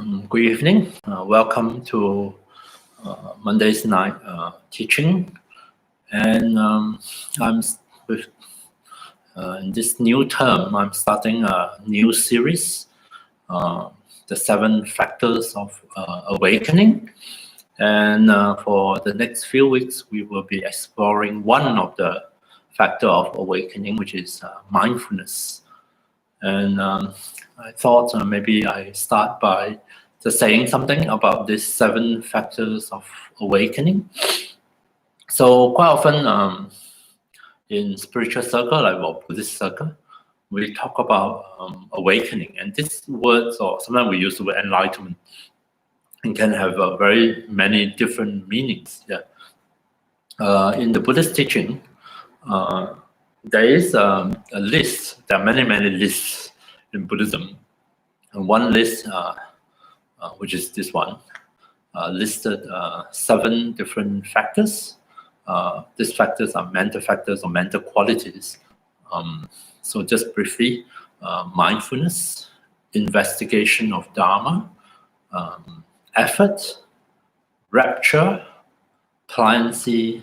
Good evening. Welcome to Monday's night teaching. And I'm with in this new term. I'm starting a new series, the 7 factors of awakening. And for the next few weeks, we will be exploring one of the factor of awakening, which is mindfulness. And I thought maybe I start by just saying something about these 7 factors of awakening. So quite often in spiritual circle, like Buddhist circle, we talk about awakening, and these words, or sometimes we use the word enlightenment, and can have very many different meanings. Yeah. In the Buddhist teaching, there is a list. There are many lists in Buddhism, and one list, which is this one, listed 7 different factors. These factors are mental factors or mental qualities. So just briefly, mindfulness, investigation of Dharma, effort, rapture, pliancy.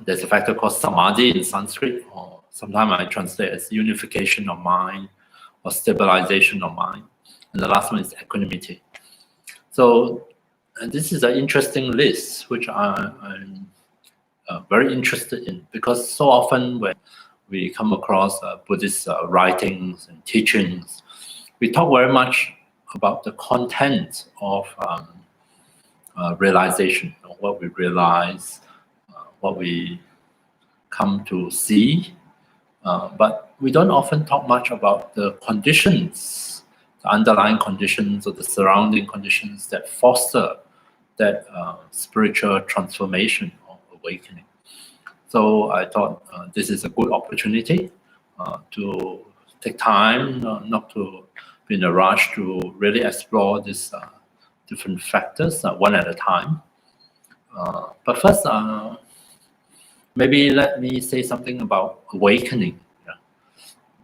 There's a factor called samadhi in Sanskrit, or sometimes I translate as unification of mind or stabilization of mind. And the last one is equanimity. So this is an interesting list, which I'm very interested in, because so often when we come across Buddhist writings and teachings, we talk very much about the content of realization, what we realize, what we come to see, but we don't often talk much about the conditions, the underlying conditions or the surrounding conditions that foster that spiritual transformation or awakening. So I thought this is a good opportunity to take time, not to be in a rush, to really explore these different factors one at a time. But first, maybe let me say something about awakening. Yeah.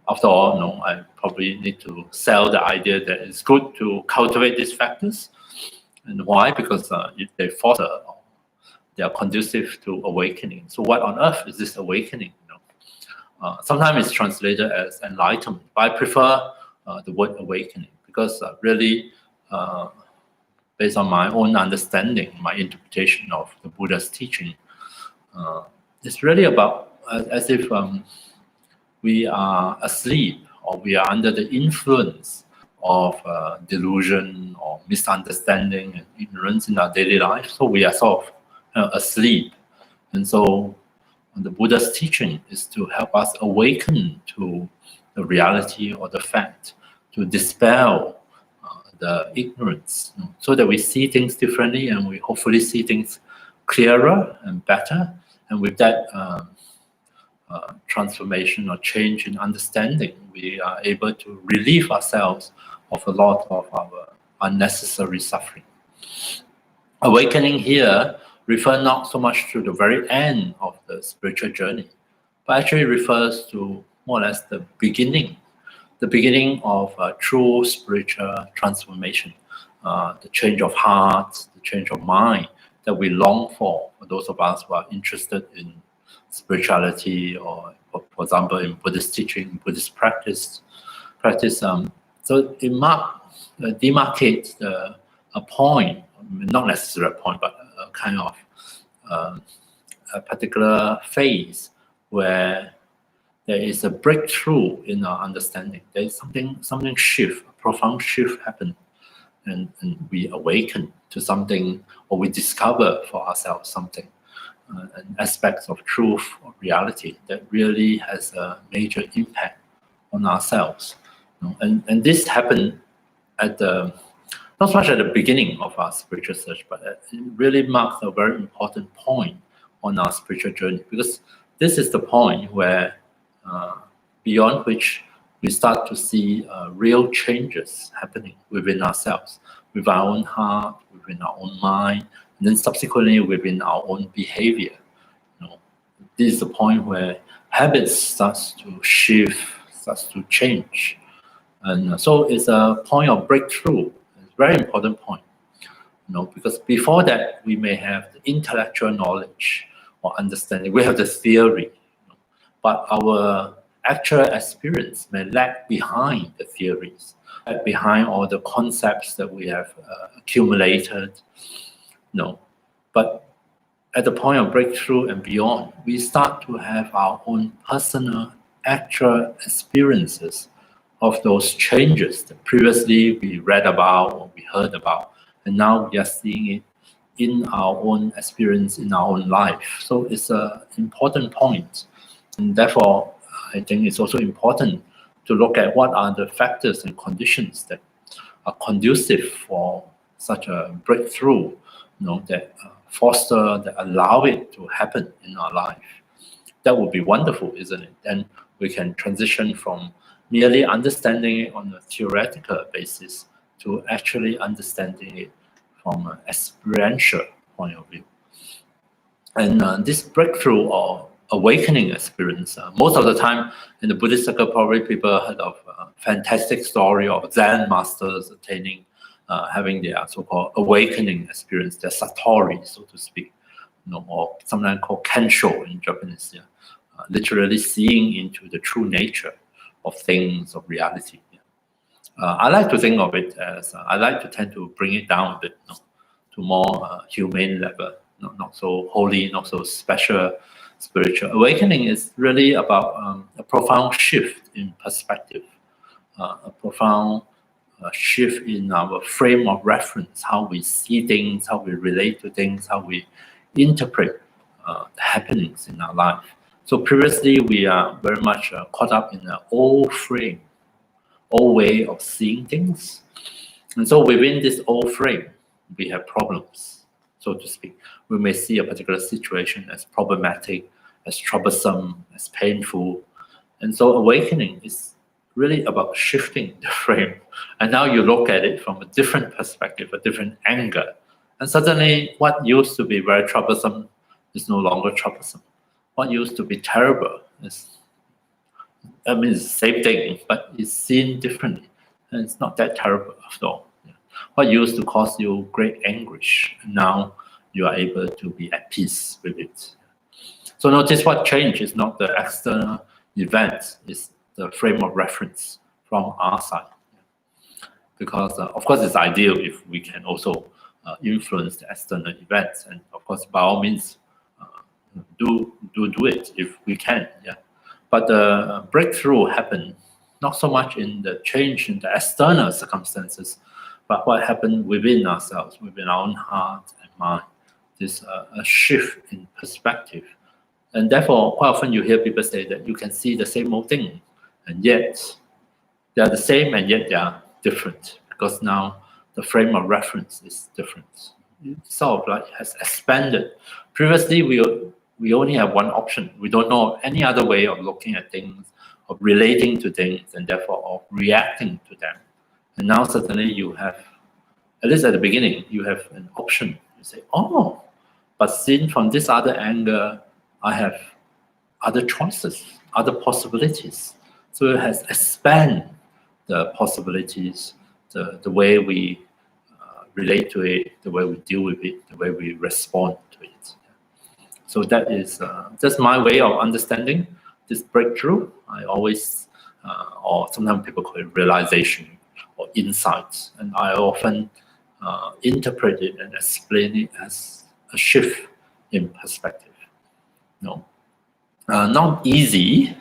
After all, I probably need to sell the idea that it's good to cultivate these factors. And why? Because if they foster, they are conducive to awakening. So what on earth is this awakening? Sometimes it's translated as enlightenment, but I prefer the word awakening, because really, based on my own understanding, my interpretation of the Buddha's teaching, it's really about as if we are asleep, or we are under the influence of delusion or misunderstanding and ignorance in our daily life. So we are sort of asleep. And so the Buddha's teaching is to help us awaken to the reality or the fact, to dispel the ignorance, so that we see things differently, and we hopefully see things clearer and better. And with that transformation or change in understanding, we are able to relieve ourselves of a lot of our unnecessary suffering. Awakening here refers not so much to the very end of the spiritual journey, but actually refers to more or less the beginning of true spiritual transformation, the change of heart, the change of mind that we long for those of us who are interested in spirituality, or for example in Buddhist teaching, Buddhist practice. So it demarcates a point, not necessarily a point, but a kind of a particular phase where there is a breakthrough in our understanding. There is something shift, a profound shift happen, and we awaken to something, or we discover for ourselves something, an aspect of truth or reality that really has a major impact on ourselves. And this happened at not so much at the beginning of our spiritual search, but it really marks a very important point on our spiritual journey, because this is the point where beyond which we start to see real changes happening within ourselves, with our own heart, within our own mind, and then subsequently within our own behavior. This is the point where habits starts to shift, starts to change. And so it's a point of breakthrough, very important point. Because before that, we may have the intellectual knowledge or understanding. We have the theory, but our actual experience may lag behind the theories, lag behind all the concepts that we have accumulated. But at the point of breakthrough and beyond, we start to have our own personal, actual experiences of those changes that previously we read about or we heard about, and now we are seeing it in our own experience, in our own life. So it's an important point. And therefore, I think it's also important to look at what are the factors and conditions that are conducive for such a breakthrough, that foster, that allow it to happen in our life. That would be wonderful, isn't it? Then we can transition from merely understanding it on a theoretical basis to actually understanding it from an experiential point of view. And this breakthrough or awakening experience, most of the time in the Buddhist circle, probably people heard of a fantastic story of Zen masters attaining, having their so-called awakening experience, their satori, so to speak, or sometimes called kensho in Japanese, literally seeing into the true nature of things, of reality. I like to think of it as, I like to tend to bring it down a bit, to more humane level, not so holy, not so special, spiritual. Awakening is really about a profound shift in perspective, a profound shift in our frame of reference, how we see things, how we relate to things, how we interpret the happenings in our life. So previously, we are very much caught up in an old frame, old way of seeing things. And so within this old frame, we have problems, so to speak. We may see a particular situation as problematic, as troublesome, as painful. And so awakening is really about shifting the frame. And now you look at it from a different perspective, a different angle. And suddenly what used to be very troublesome is no longer troublesome. What used to be terrible is, it's the same thing, but it's seen differently. And it's not that terrible after all. What used to cause you great anguish, now you are able to be at peace with it. So notice what changed is not the external event, it's the frame of reference from our side. Because of course it's ideal if we can also influence the external events, and of course by all means do it if we can. But the breakthrough happened not so much in the change in the external circumstances, but what happened within ourselves, within our own heart and mind. This a shift in perspective. And therefore, quite often you hear people say that you can see the same old thing, and yet they are the same, and yet they are different, because now the frame of reference is different. It sort of like has expanded. Previously, we only have one option. We don't know of any other way of looking at things, of relating to things, and therefore of reacting to them. And now suddenly you have, at least at the beginning, you have an option. You say, oh, but seen from this other angle, I have other choices, other possibilities. So it has expanded the possibilities, the way we relate to it, the way we deal with it, the way we respond to it. So that is just my way of understanding this breakthrough. I always, or sometimes people call it realization or insights, and I often interpret it and explain it as a shift in perspective. Not easy,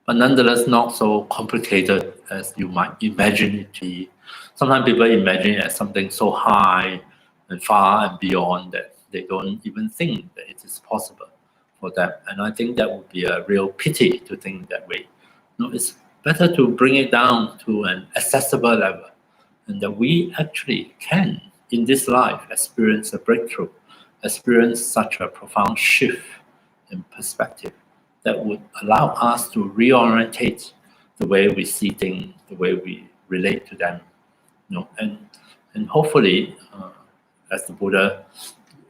but nonetheless not so complicated as you might imagine it to be. Sometimes people imagine it as something so high and far and beyond that they don't even think that it is possible for them. And I think that would be a real pity to think that way. It's better to bring it down to an accessible level, and that we actually can, in this life, experience a breakthrough, experience such a profound shift in perspective that would allow us to reorientate the way we see things, the way we relate to them. And hopefully, as the Buddha,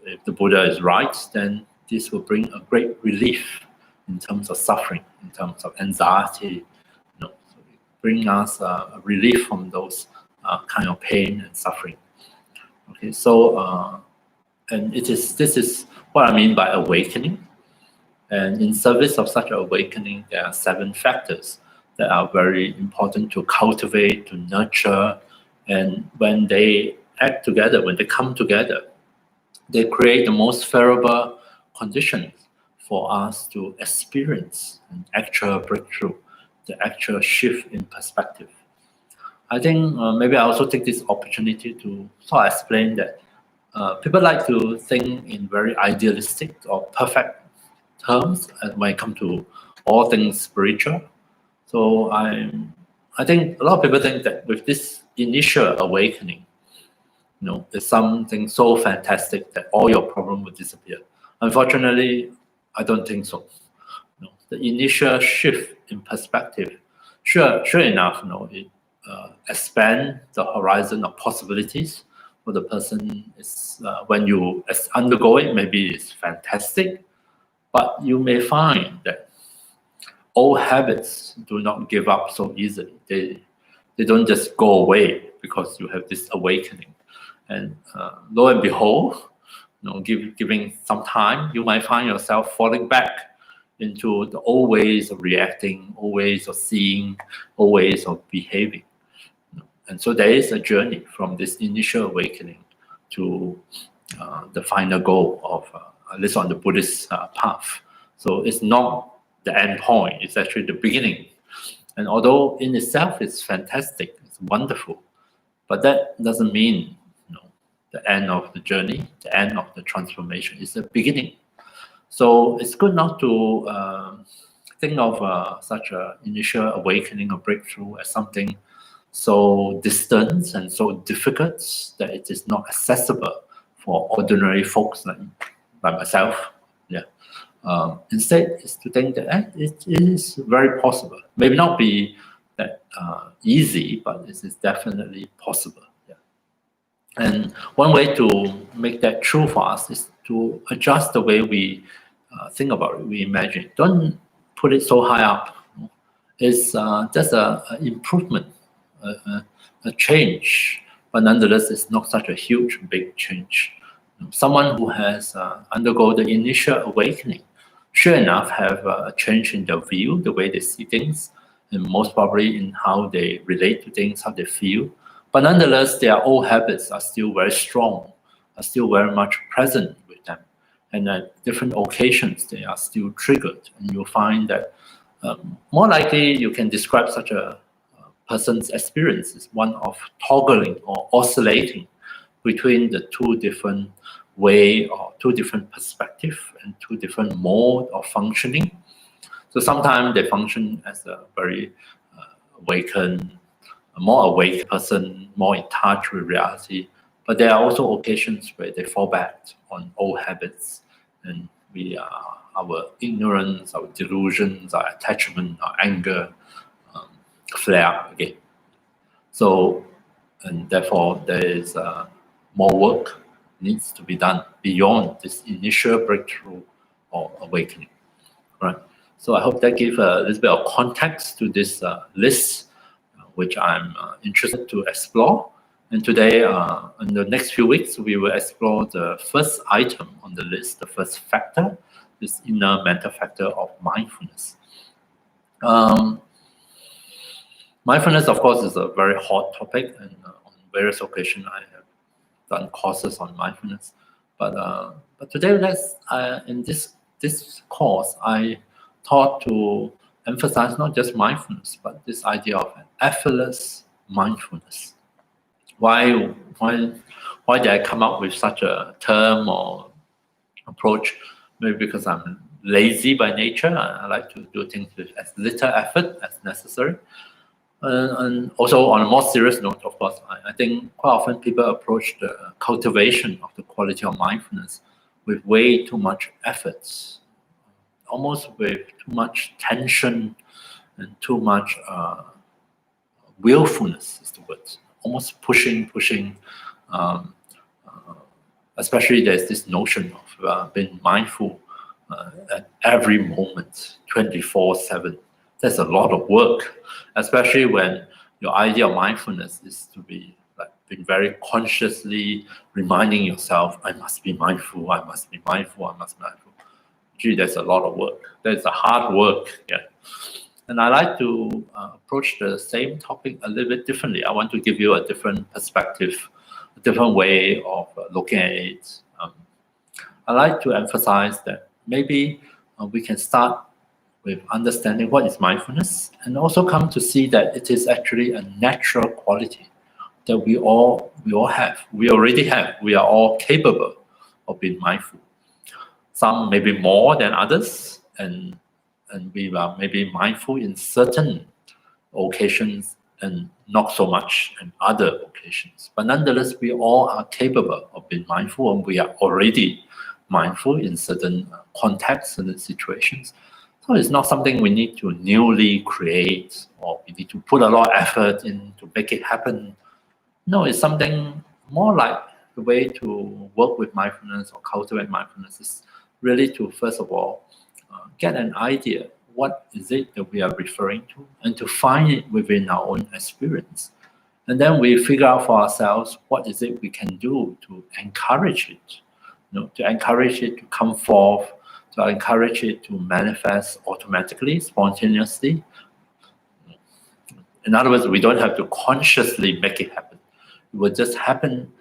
if the Buddha is right, then this will bring a great relief in terms of suffering, in terms of anxiety. So it bring us a relief from those kind of pain and suffering. Okay, so and this is what I mean by awakening. And in service of such awakening, there are 7 factors that are very important to cultivate, to nurture, and when they act together, when they come together, they create the most favorable conditions for us to experience an actual breakthrough, the actual shift in perspective. I think maybe I also take this opportunity to sort of explain that people like to think in very idealistic or perfect terms when it comes to all things spiritual. So I think a lot of people think that with this initial awakening, it's something so fantastic that all your problem will disappear. Unfortunately, I don't think so. The initial shift in perspective, sure enough, it expand the horizon of possibilities for the person. Is when you undergo it, maybe it's fantastic, but you may find that old habits do not give up so easily. They don't just go away because you have this awakening. And lo and behold, giving some time, you might find yourself falling back into the old ways of reacting, old ways of seeing, old ways of behaving. And so there is a journey from this initial awakening to the final goal of, at least on the Buddhist path. So it's not the end point, it's actually the beginning. And although in itself it's fantastic, it's wonderful, but that doesn't mean the end of the journey, the end of the transformation. It's the beginning. So it's good not to think of such an initial awakening or breakthrough as something so distant and so difficult that it is not accessible for ordinary folks like myself. Yeah. Instead, is to think that it is very possible. Maybe not be that easy, but it is definitely possible. Yeah. And one way to make that true for us is to adjust the way we think about it, we imagine. Don't put it so high up. It's just an improvement, a change, but nonetheless, it's not such a huge, big change. Someone who has undergone the initial awakening, sure enough, have a change in their view, the way they see things, and most probably in how they relate to things, how they feel. But nonetheless, their old habits are still very strong, are still very much present with them. And at different occasions, they are still triggered. And you'll find that more likely you can describe such a person's experience as one of toggling or oscillating between the 2 different way or 2 different perspective and 2 different mode of functioning. So sometimes they function as a very awakened, a more awake person, more in touch with reality. But there are also occasions where they fall back on old habits, and our ignorance, our delusions, our attachment, our anger flare up again. So, and therefore there is more work needs to be done beyond this initial breakthrough or awakening, right? So I hope that gave a little bit of context to this list, which I'm interested to explore. And today, in the next few weeks, we will explore the first item on the list, the first factor, this inner mental factor of mindfulness. Mindfulness, of course, is a very hot topic, and on various occasions I have done courses on mindfulness. But today, in this course, I thought to emphasize not just mindfulness, but this idea of effortless mindfulness. Why did I come up with such a term or approach? Maybe because I'm lazy by nature. I like to do things with as little effort as necessary. And also on a more serious note, of course, I think quite often people approach the cultivation of the quality of mindfulness with way too much effort, almost with too much tension and too much willfulness is the word. Almost pushing. Especially there's this notion of being mindful at every moment, 24/7. That's a lot of work, especially when your idea of mindfulness is to be like being very consciously reminding yourself, I must be mindful, I must be mindful, I must be mindful. Gee, there's a lot of work. There's a hard work. Yeah. And I like to approach the same topic a little bit differently. I want to give you a different perspective, a different way of looking at it. I like to emphasize that maybe we can start with understanding what is mindfulness, and also come to see that it is actually a natural quality that we all have. We already have. We are all capable of being mindful. Some maybe more than others, and we are maybe mindful in certain occasions and not so much in other occasions. But nonetheless, we all are capable of being mindful, and we are already mindful in certain contexts, certain situations. So it's not something we need to newly create, or we need to put a lot of effort in to make it happen. No, it's something more like the way to work with mindfulness or cultivate mindfulness is really to, first of all, get an idea what is it that we are referring to, and to find it within our own experience. And then we figure out for ourselves what is it we can do to encourage it, to encourage it to come forth, to encourage it to manifest automatically, spontaneously. In other words, we don't have to consciously make it happen. It will just happen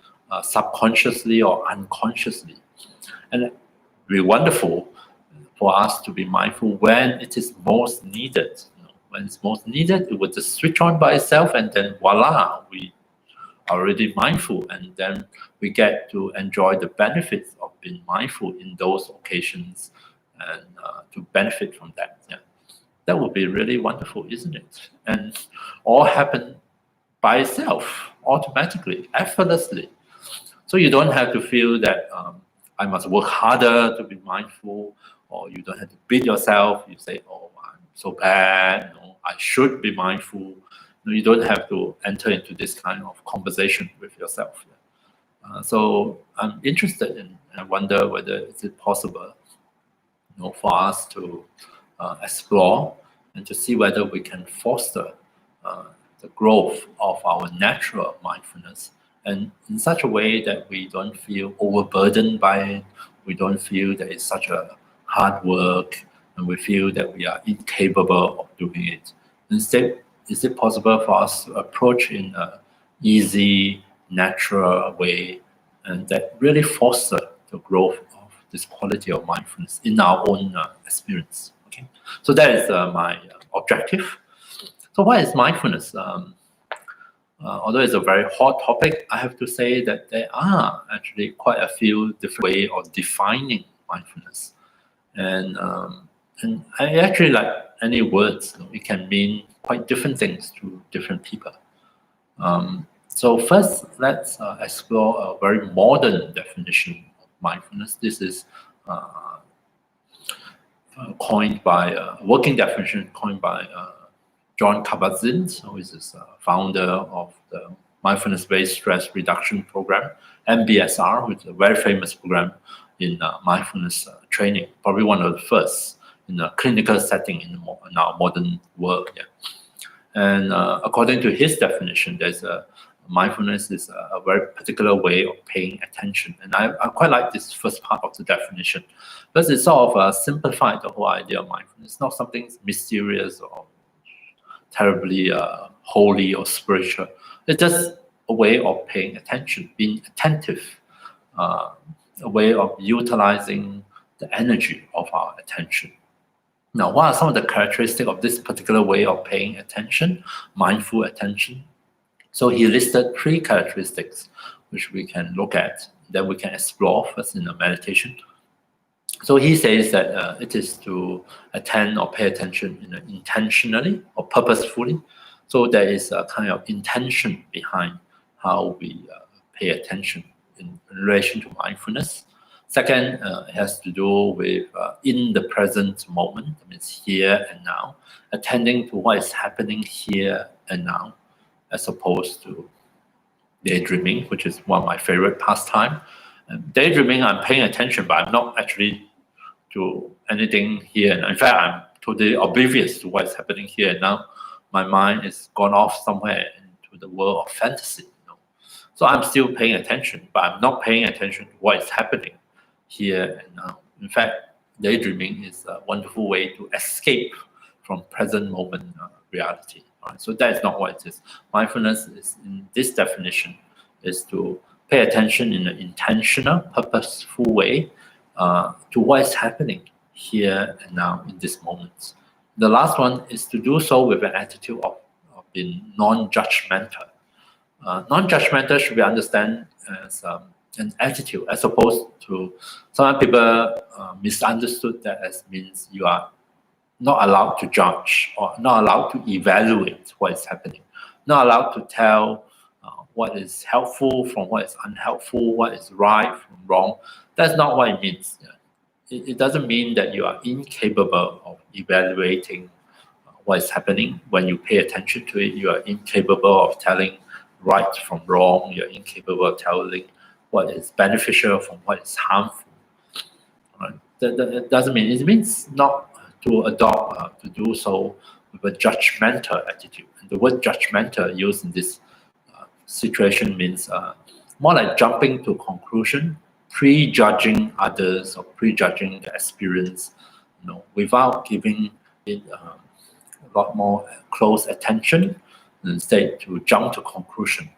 subconsciously or unconsciously. And it will be wonderful for us to be mindful when it is most needed. When it's most needed, it will just switch on by itself, and then voila, we are already mindful, and then we get to enjoy the benefits of being mindful in those occasions, and to benefit from that. Yeah. That would be really wonderful, isn't it? And all happen by itself, automatically, effortlessly. So you don't have to feel that I must work harder to be mindful, or you don't have to beat yourself. You say, oh, I'm so bad, I should be mindful. You don't have to enter into this kind of conversation with yourself. So I'm interested in, and I wonder whether is it possible for us to explore and to see whether we can foster the growth of our natural mindfulness, and in such a way that we don't feel overburdened by it, we don't feel that it's such a hard work, and we feel that we are incapable of doing it. Instead, is it possible for us to approach in an easy, natural way, and that really foster the growth of this quality of mindfulness in our own experience? Okay, so that is my objective. So what is mindfulness? Although it's a very hot topic, I have to say that there are actually quite a few different ways of defining mindfulness. And I actually like any words. It can mean quite different things to different people. So first, let's explore a very modern definition of mindfulness. This is coined by a working definition coined by John Kabat-Zinn, who is the founder of the Mindfulness-Based Stress Reduction Program, MBSR, which is a very famous program in mindfulness training, probably one of the first in a clinical setting in our modern world. Yeah. And according to his definition, mindfulness is a very particular way of paying attention. And I quite like this first part of the definition, because it sort of simplified the whole idea of mindfulness. It's not something mysterious or terribly holy or spiritual. It's just a way of paying attention, being attentive, a way of utilizing the energy of our attention. Now, what are some of the characteristics of this particular way of paying attention, mindful attention? So he listed 3 characteristics which we can look at, that we can explore first in the meditation. So he says that it is to attend or pay attention intentionally or purposefully. So there is a kind of intention behind how we pay attention in relation to mindfulness. Second, it has to do with in the present moment, that means here and now, attending to what is happening here and now, as opposed to daydreaming, which is one of my favorite pastime. Daydreaming, I'm paying attention, but I'm not actually to anything here. In fact, I'm totally oblivious to what's happening here and now. my mind is gone off somewhere into the world of fantasy. So I'm still paying attention, but I'm not paying attention to what is happening here and now. In fact, daydreaming is a wonderful way to escape from present moment reality. Right? So that is not what it is. Mindfulness is, in this definition, is to pay attention in an intentional, purposeful way to what is happening here and now in this moment. The last one is to do so with an attitude of being non-judgmental. Non-judgmental should be understood as an attitude, as opposed to some people misunderstood that as means you are not allowed to judge or not allowed to evaluate what is happening, not allowed to tell what is helpful from what is unhelpful, what is right from wrong. That's not what it means. It doesn't mean that you are incapable of evaluating what is happening. When you pay attention to it, you are incapable of telling right from wrong. You're incapable of telling what is beneficial from what is harmful. Right? That doesn't mean, it means not to adopt, to do so with a judgmental attitude. And the word judgmental used in this situation means more like jumping to conclusion, prejudging others or prejudging the experience, without giving it a lot more close attention. Instead, to jump to conclusion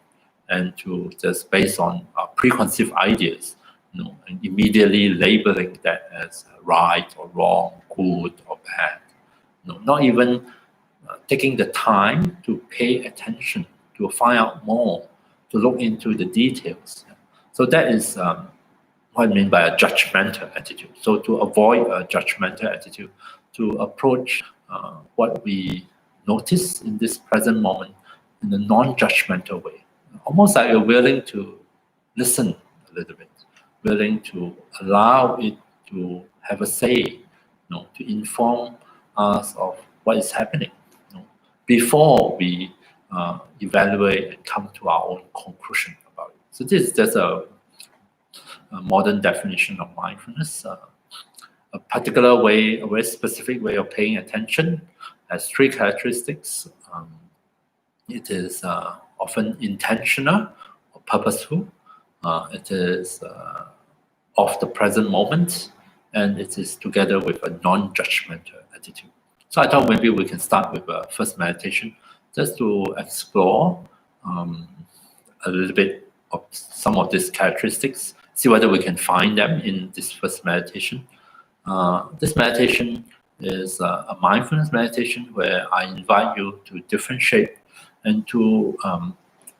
and to just based on preconceived ideas, and immediately labeling that as right or wrong, good or bad. Not even taking the time to pay attention, to find out more, to look into the details. So that is what I mean by a judgmental attitude. So to avoid a judgmental attitude, to approach what we notice in this present moment in a non-judgmental way. Almost like you're willing to listen a little bit, willing to allow it to have a say, to inform us of what is happening, before we evaluate and come to our own conclusion about it. So this is just a modern definition of mindfulness. A particular way, a very specific way of paying attention has three characteristics. It is often intentional or purposeful. It is of the present moment, and it is together with a non-judgmental attitude. So I thought maybe we can start with a first meditation, just to explore a little bit of some of these characteristics, see whether we can find them in this first meditation. This meditation is a mindfulness meditation where I invite you to differentiate and to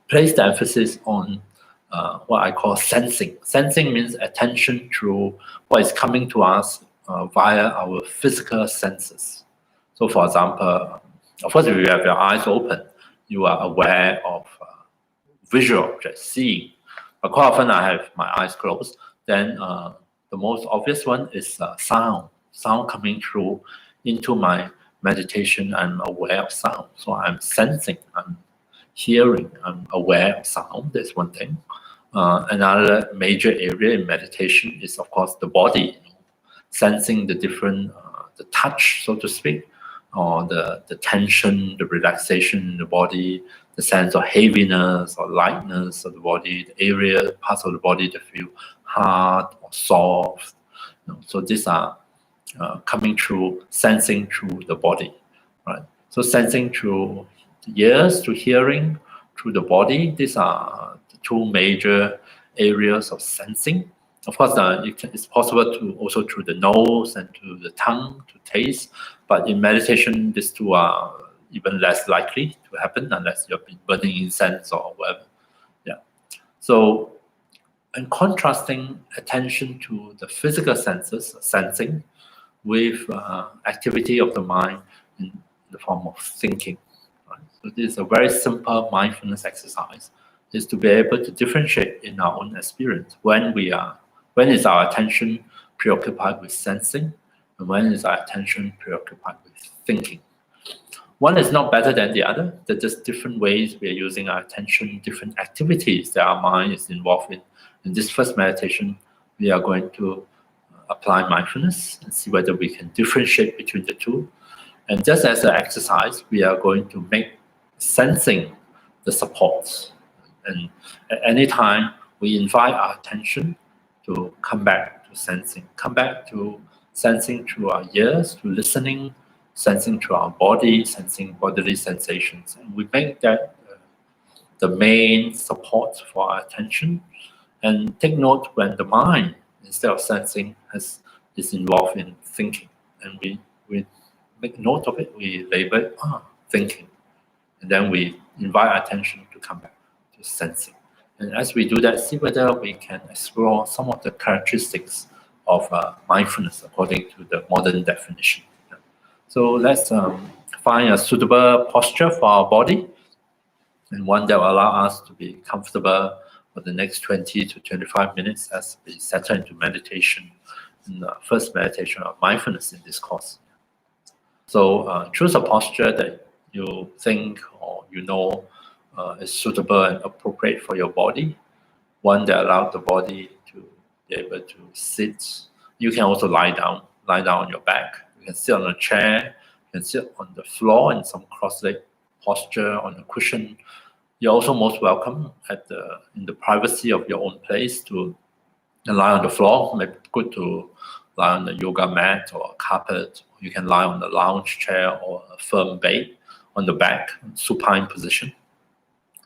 place the emphasis on what I call sensing. Sensing means attention to what is coming to us via our physical senses. So for example, of course, if you have your eyes open, you are aware of visual objects, seeing. But quite often I have my eyes closed, then the most obvious one is sound. Sound coming through into my meditation. I'm aware of sound. So I'm sensing, I'm hearing, I'm aware of sound. That's one thing. Another major area in meditation is, of course, the body. Sensing the different, the touch, so to speak, or the tension, the relaxation in the body, the sense of heaviness or lightness of the body, the area, parts of the body that feel hard or soft. So these are coming through, sensing through the body, right? So sensing through the ears, through hearing, through the body. These are the two major areas of sensing. Of course, it's possible to also through the nose and through the tongue to taste, but in meditation, these two are even less likely to happen unless you've been burning incense or whatever. Yeah. So, and contrasting attention to the physical senses, sensing, with activity of the mind in the form of thinking. Right? So this is a very simple mindfulness exercise, is to be able to differentiate in our own experience when is our attention preoccupied with sensing, and when is our attention preoccupied with thinking. One is not better than the other. They're just different ways we are using our attention, different activities that our mind is involved in. In this first meditation, we are going to apply mindfulness and see whether we can differentiate between the two. And just as an exercise, we are going to make sensing the supports. And at any time, we invite our attention to come back to sensing through our ears, to listening, sensing through our body, sensing bodily sensations. And we make that the main support for our attention. And take note when the mind, instead of sensing, is involved in thinking. And we make note of it, we label it, thinking. And then we invite our attention to come back to sensing. And as we do that, see whether we can explore some of the characteristics of mindfulness according to the modern definition. So let's find a suitable posture for our body, and one that will allow us to be comfortable for the next 20 to 25 minutes as we settle into meditation, in the first meditation of mindfulness in this course. So choose a posture that you think or you know is suitable and appropriate for your body, one that allows the body to be able to sit. You can also lie down on your back. You can sit on a chair, you can sit on the floor in some cross-leg posture on a cushion. You're also most welcome in the privacy of your own place to lie on the floor. Maybe good to lie on the yoga mat or a carpet. You can lie on a lounge chair or a firm bed on the back, supine position.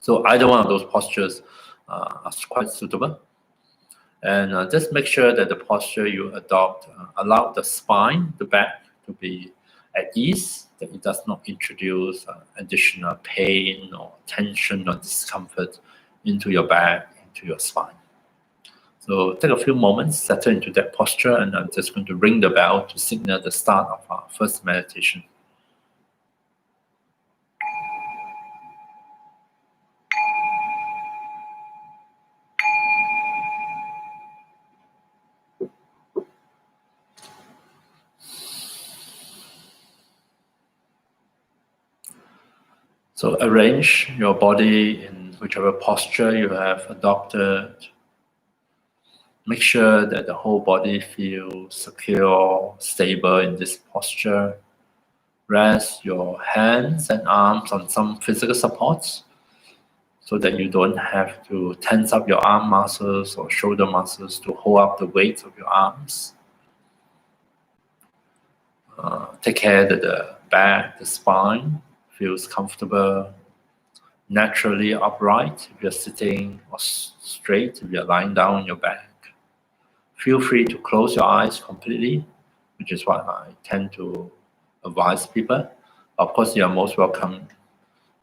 So either one of those postures are quite suitable. And just make sure that the posture you adopt allow the spine, the back, to be at ease, that it does not introduce additional pain or tension or discomfort into your back, into your spine. So take a few moments, settle into that posture, and I'm just going to ring the bell to signal the start of our first meditation. So arrange your body in whichever posture you have adopted. Make sure that the whole body feels secure, stable in this posture. Rest your hands and arms on some physical supports so that you don't have to tense up your arm muscles or shoulder muscles to hold up the weight of your arms. Take care that the back, the spine feels comfortable, naturally upright if you're sitting, or straight if you're lying down on your back. Feel free to close your eyes completely, which is what I tend to advise people. Of course, you are most welcome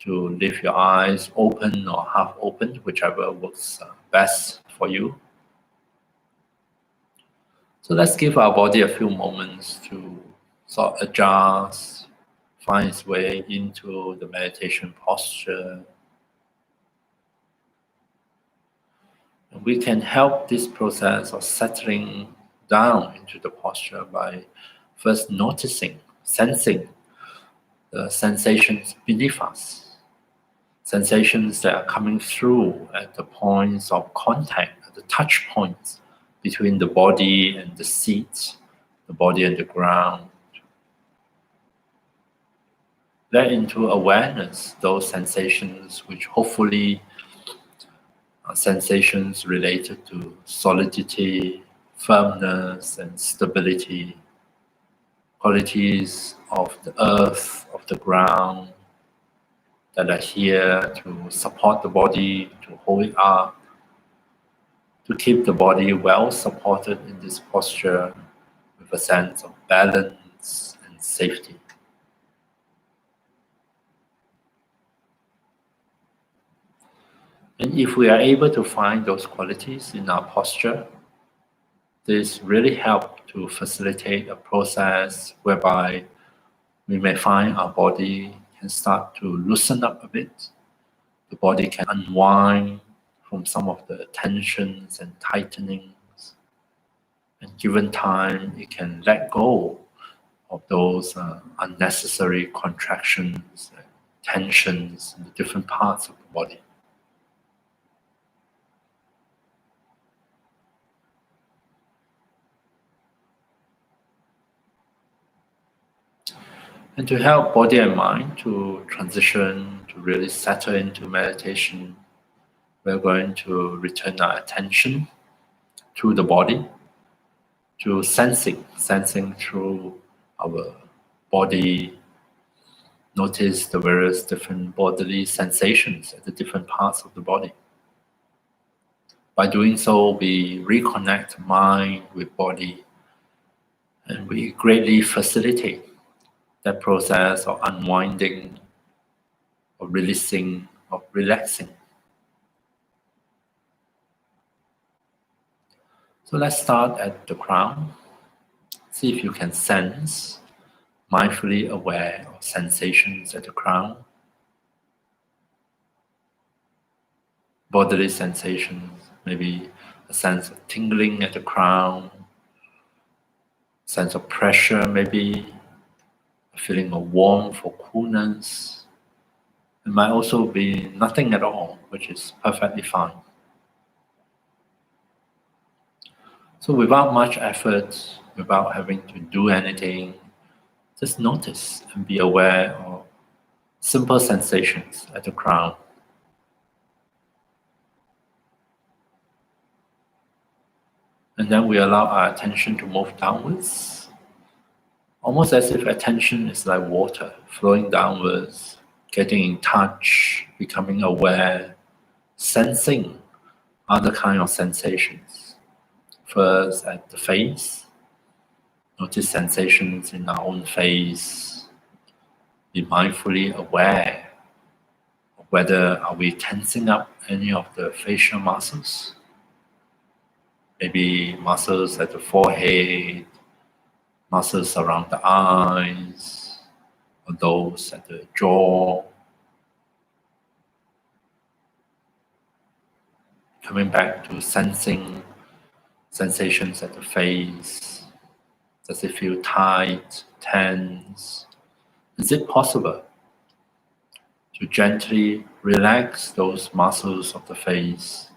to leave your eyes open or half open, whichever works best for you. So let's give our body a few moments to sort of adjust, find its way into the meditation posture. And we can help this process of settling down into the posture by first noticing, sensing the sensations beneath us. Sensations that are coming through at the points of contact, at the touch points between the body and the seat, the body and the ground. Let into awareness those sensations which hopefully are sensations related to solidity, firmness, and stability, qualities of the earth, of the ground, that are here to support the body, to hold it up, to keep the body well supported in this posture with a sense of balance and safety. And if we are able to find those qualities in our posture, this really helps to facilitate a process whereby we may find our body can start to loosen up a bit. The body can unwind from some of the tensions and tightenings. And given time, it can let go of those unnecessary contractions and tensions in the different parts of the body. And to help body and mind to transition, to really settle into meditation, we're going to return our attention to the body, to sensing through our body. Notice the various different bodily sensations at the different parts of the body. By doing so, we reconnect mind with body, and we greatly facilitate that process of unwinding, of releasing, of relaxing. So let's start at the crown. See if you can sense, mindfully aware of sensations at the crown, bodily sensations, maybe a sense of tingling at the crown, sense of pressure, maybe a feeling of warmth or coolness. It might also be nothing at all, which is perfectly fine. So without much effort, without having to do anything, just notice and be aware of simple sensations at the crown. And then we allow our attention to move downwards, almost as if attention is like water flowing downwards, getting in touch, becoming aware, sensing other kind of sensations. First at the face, notice sensations in our own face. Be mindfully aware of whether are we tensing up any of the facial muscles. Maybe muscles at the forehead, muscles around the eyes, or those at the jaw. Coming back to sensing sensations at the face. Does it feel tight, tense? Is it possible to gently relax those muscles of the face,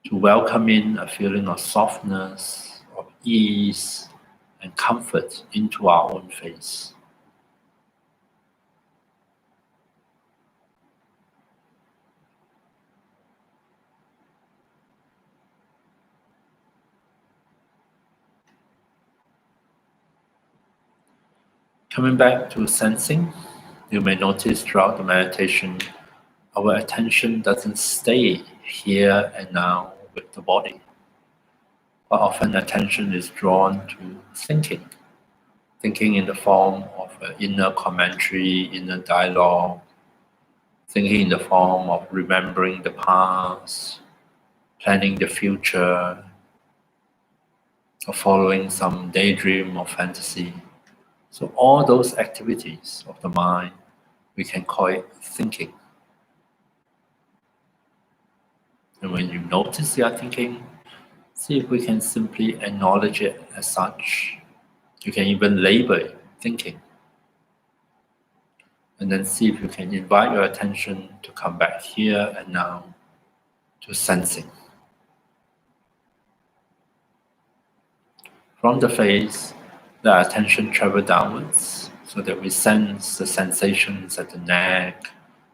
to welcome in a feeling of softness, of ease, and comfort into our own face? Coming back to sensing, you may notice throughout the meditation, our attention doesn't stay here and now with the body, but often attention is drawn to thinking in the form of an inner commentary, inner dialogue, thinking in the form of remembering the past, planning the future, or following some daydream or fantasy. So all those activities of the mind, we can call it thinking. And when you notice you are thinking, see if we can simply acknowledge it as such. You can even label it thinking. And then see if you can invite your attention to come back here and now to sensing. From the face, the attention travel downwards so that we sense the sensations at the neck,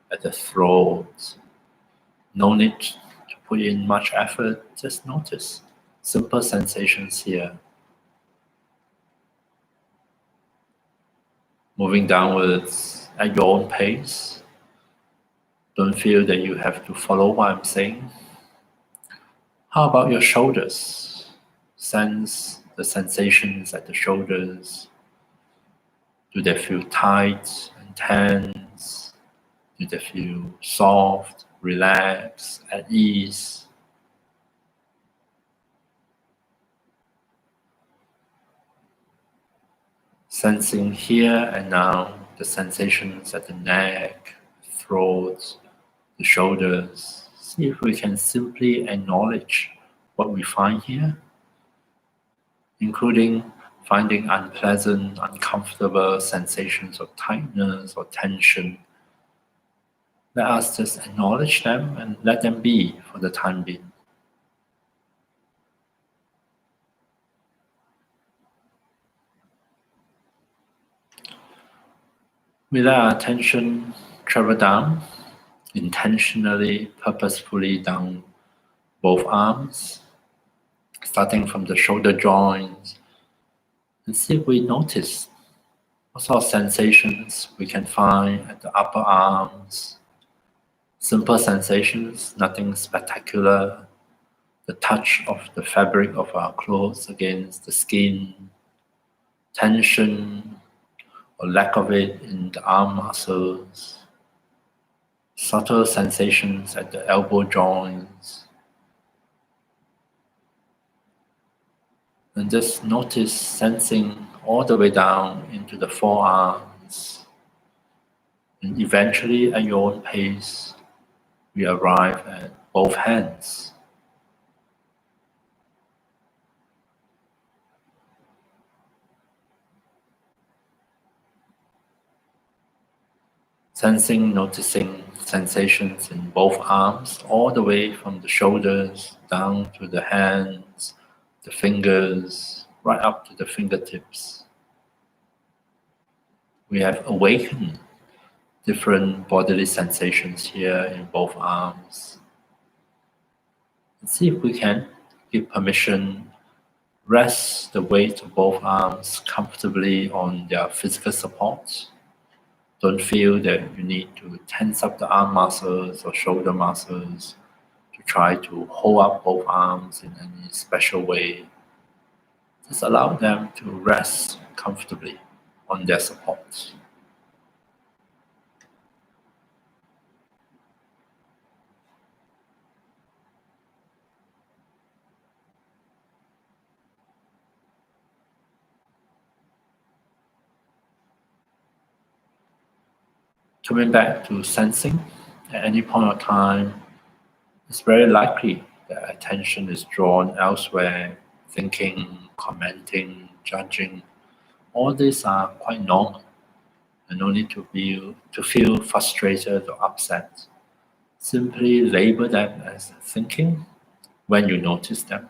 at the throat. No need to put in much effort, just notice simple sensations here. Moving downwards at your own pace. Don't feel that you have to follow what I'm saying. How about your shoulders? Sense the sensations at the shoulders. Do they feel tight and tense? Do they feel soft, relaxed, at ease? Sensing here and now the sensations at the neck, throat, the shoulders. See if we can simply acknowledge what we find here, including finding unpleasant, uncomfortable sensations of tightness or tension. Let us just acknowledge them and let them be for the time being. We let our attention travel down, intentionally, purposefully down both arms, starting from the shoulder joints, and see if we notice what sort of sensations we can find at the upper arms. Simple sensations, nothing spectacular. The touch of the fabric of our clothes against the skin, tension or lack of it in the arm muscles, subtle sensations at the elbow joints, and just notice sensing all the way down into the forearms, and eventually at your own pace, we arrive at both hands. Sensing, noticing sensations in both arms, all the way from the shoulders down to the hands, the fingers, right up to the fingertips. We have awakened different bodily sensations here in both arms. And see if we can give permission, rest the weight of both arms comfortably on their physical support. Don't feel that you need to tense up the arm muscles or shoulder muscles to try to hold up both arms in any special way. Just allow them to rest comfortably on their support. Coming back to sensing, at any point of time, it's very likely that attention is drawn elsewhere, thinking, commenting, judging. All these are quite normal, and no need to feel frustrated or upset. Simply label them as thinking when you notice them.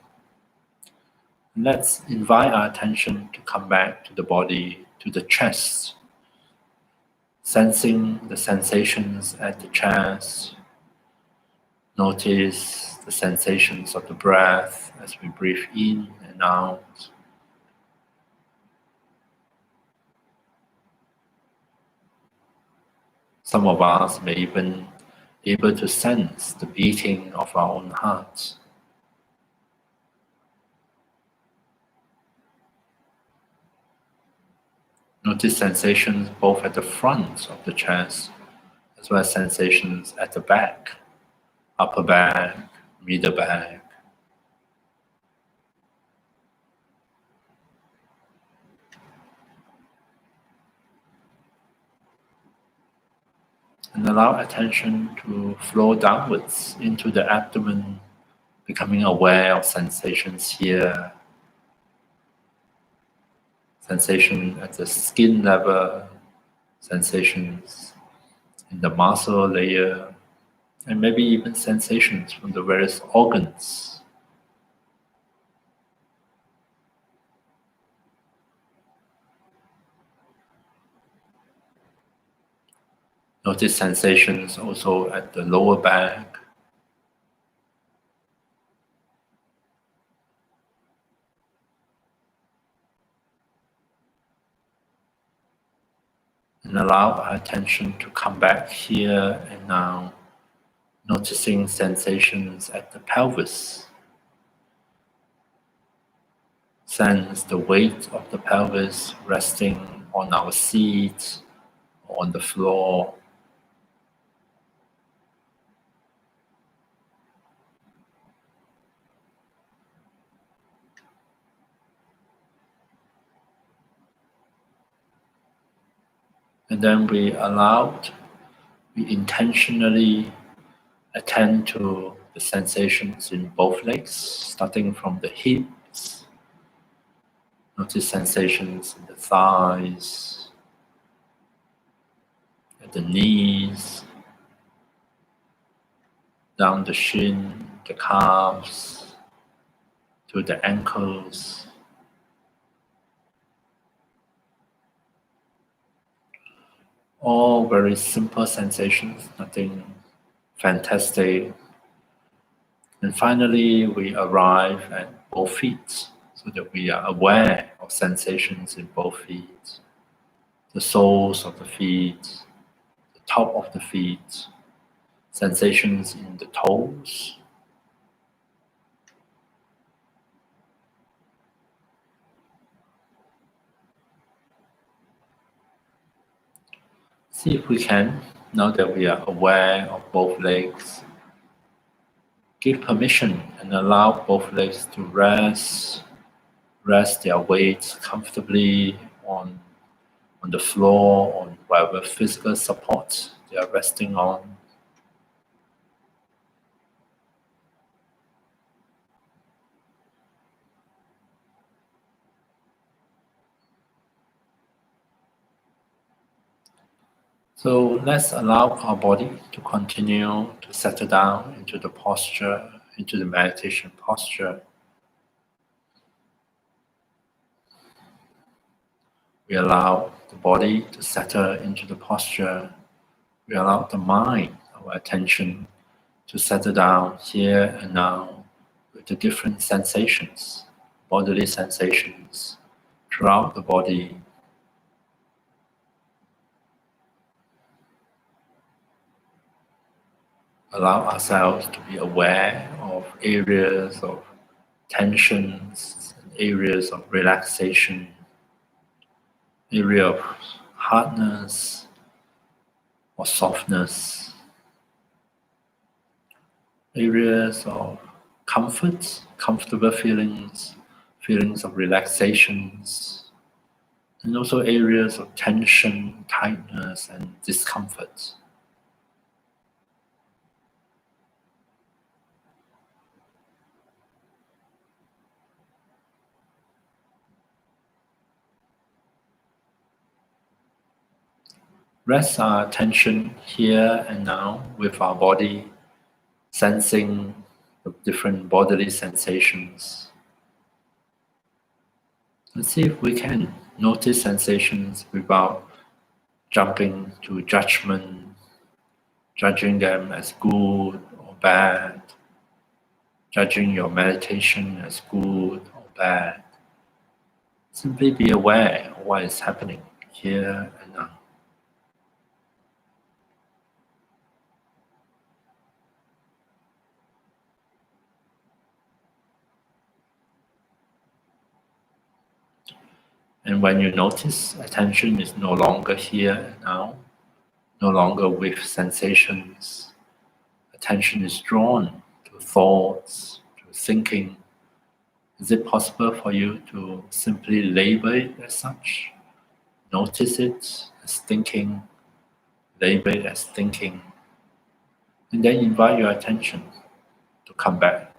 Let's invite our attention to come back to the body, to the chest, sensing the sensations at the chest. Notice the sensations of the breath as we breathe in and out. Some of us may even be able to sense the beating of our own heart. Notice sensations both at the front of the chest as well as sensations at the back, upper back, middle back. And allow attention to flow downwards into the abdomen, becoming aware of sensations here, sensation at the skin level, sensations in the muscle layer, and maybe even sensations from the various organs. Notice sensations also at the lower back, and allow our attention to come back here and now, noticing sensations at the pelvis. Sense the weight of the pelvis resting on our seat or on the floor. And then we intentionally attend to the sensations in both legs, starting from the hips. Notice sensations in the thighs, at the knees, down the shin, the calves, to the ankles. All very simple sensations, nothing fantastic. And finally, we arrive at both feet so that we are aware of sensations in both feet, the soles of the feet, the top of the feet, sensations in the toes. See if we can, now that we are aware of both legs, give permission and allow both legs to rest their weight comfortably on the floor, on whatever physical support they are resting on. So let's allow our body to continue to settle down into the posture, into the meditation posture. We allow the body to settle into the posture. We allow the mind, our attention, to settle down here and now with the different sensations, bodily sensations throughout the body. Allow ourselves to be aware of areas of tensions, areas of relaxation, area of hardness or softness, areas of comfort, comfortable feelings, feelings of relaxations, and also areas of tension, tightness, and discomfort. Rest our attention here and now with our body, sensing the different bodily sensations. Let's see if we can notice sensations without jumping to judgment, judging them as good or bad, judging your meditation as good or bad. Simply be aware of what is happening here and now. And when you notice attention is no longer here and now, no longer with sensations, attention is drawn to thoughts, to thinking. Is it possible for you to simply label it as such? Notice it as thinking, label it as thinking, and then invite your attention to come back.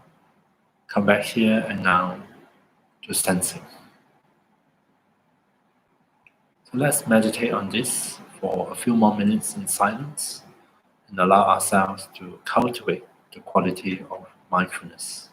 Come back here and now to sensing. So let's meditate on this for a few more minutes in silence and allow ourselves to cultivate the quality of mindfulness.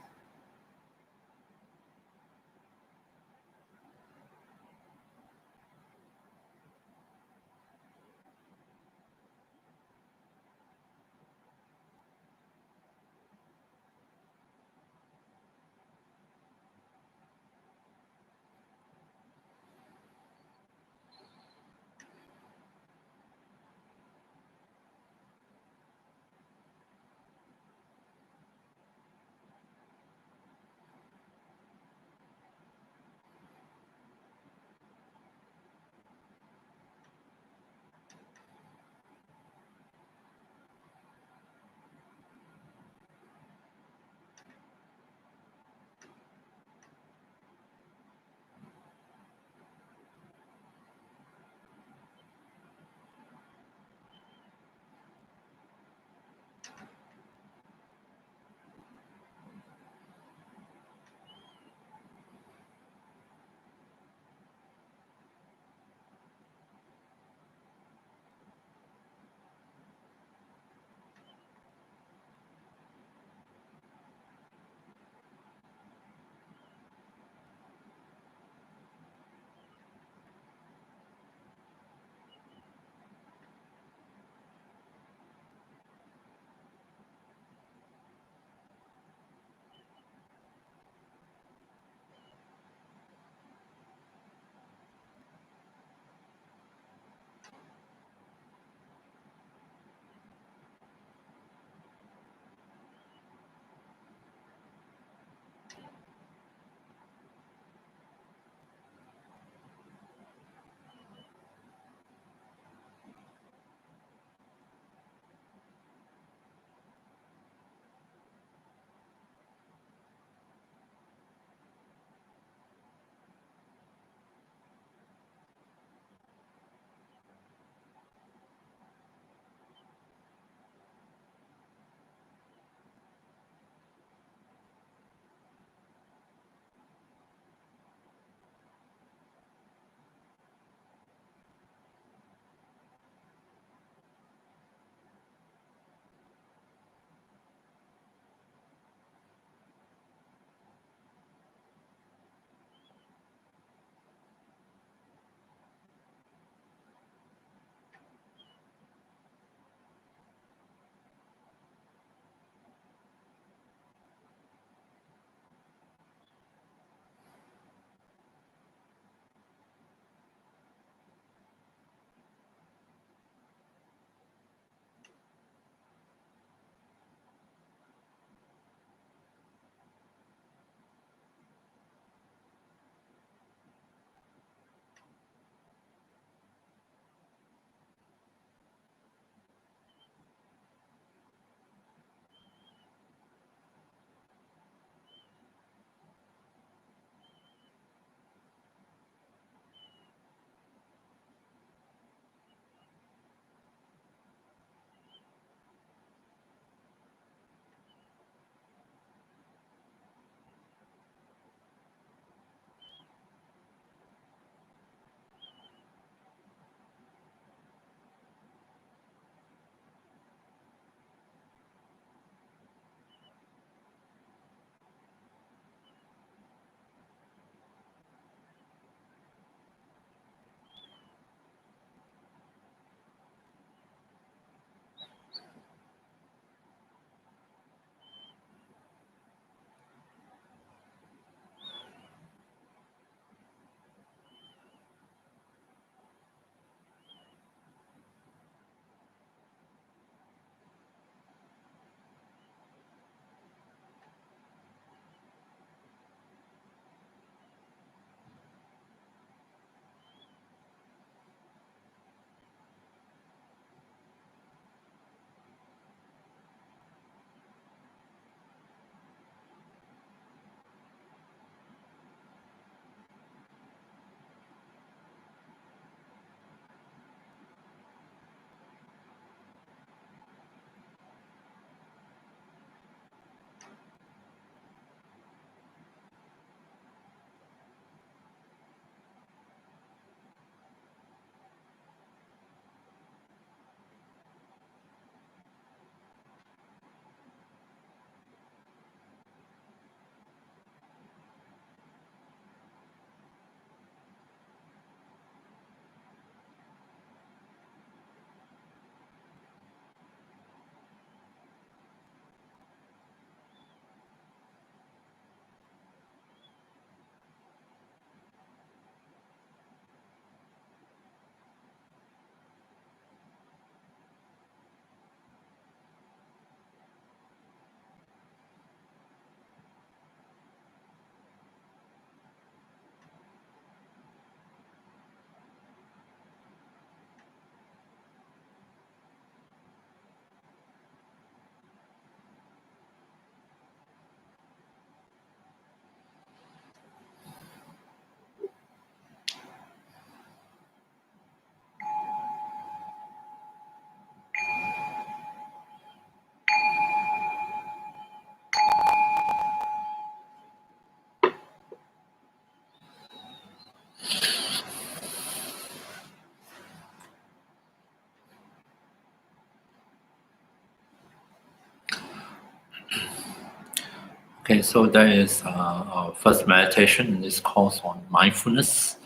Okay, so that is our first meditation in this course on mindfulness.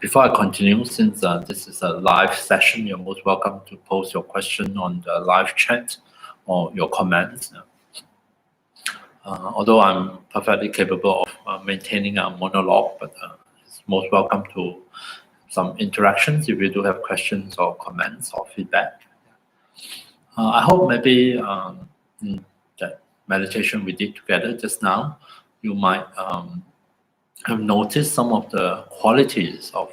Before I continue, since this is a live session, you're most welcome to post your question on the live chat or your comments. Although I'm perfectly capable of maintaining a monologue, but it's most welcome to some interactions if you do have questions or comments or feedback. I hope maybe in that meditation we did together just now, you might have noticed some of the qualities of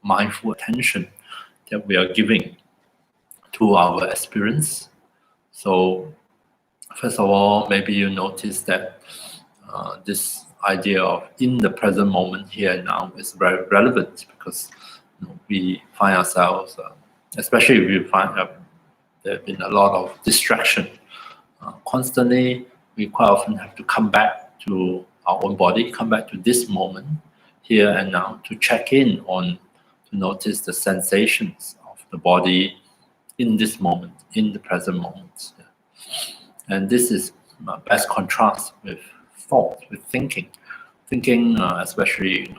mindful attention that we are giving to our experience. So, first of all, maybe you notice that this idea of in the present moment here and now is very relevant because we find ourselves, especially if we find there have been a lot of distraction. Constantly, we quite often have to come back to our own body, come back to this moment, here and now, to check in on, to notice the sensations of the body in this moment, in the present moment. And this is best contrast with thought, with thinking. Thinking, especially, you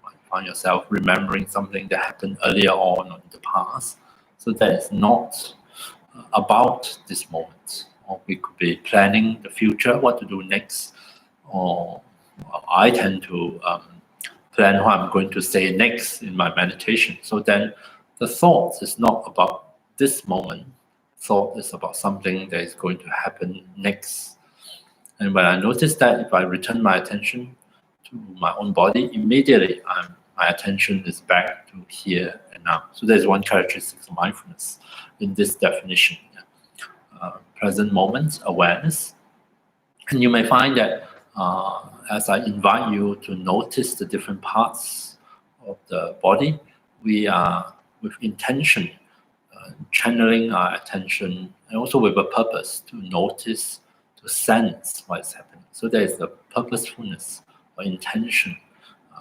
might find yourself remembering something that happened earlier on or in the past. So that is not about this moment, or we could be planning the future, what to do next, or I tend to plan what I'm going to say next in my meditation. So then the thought is not about this moment, thought is about something that is going to happen next. And when I notice that, if I return my attention to my own body, immediately my attention is back to here and now. So there's one characteristic of mindfulness in this definition. Present moment awareness. And you may find that as I invite you to notice the different parts of the body, we are with intention channeling our attention and also with a purpose to notice, to sense what is happening. So there is the purposefulness or intention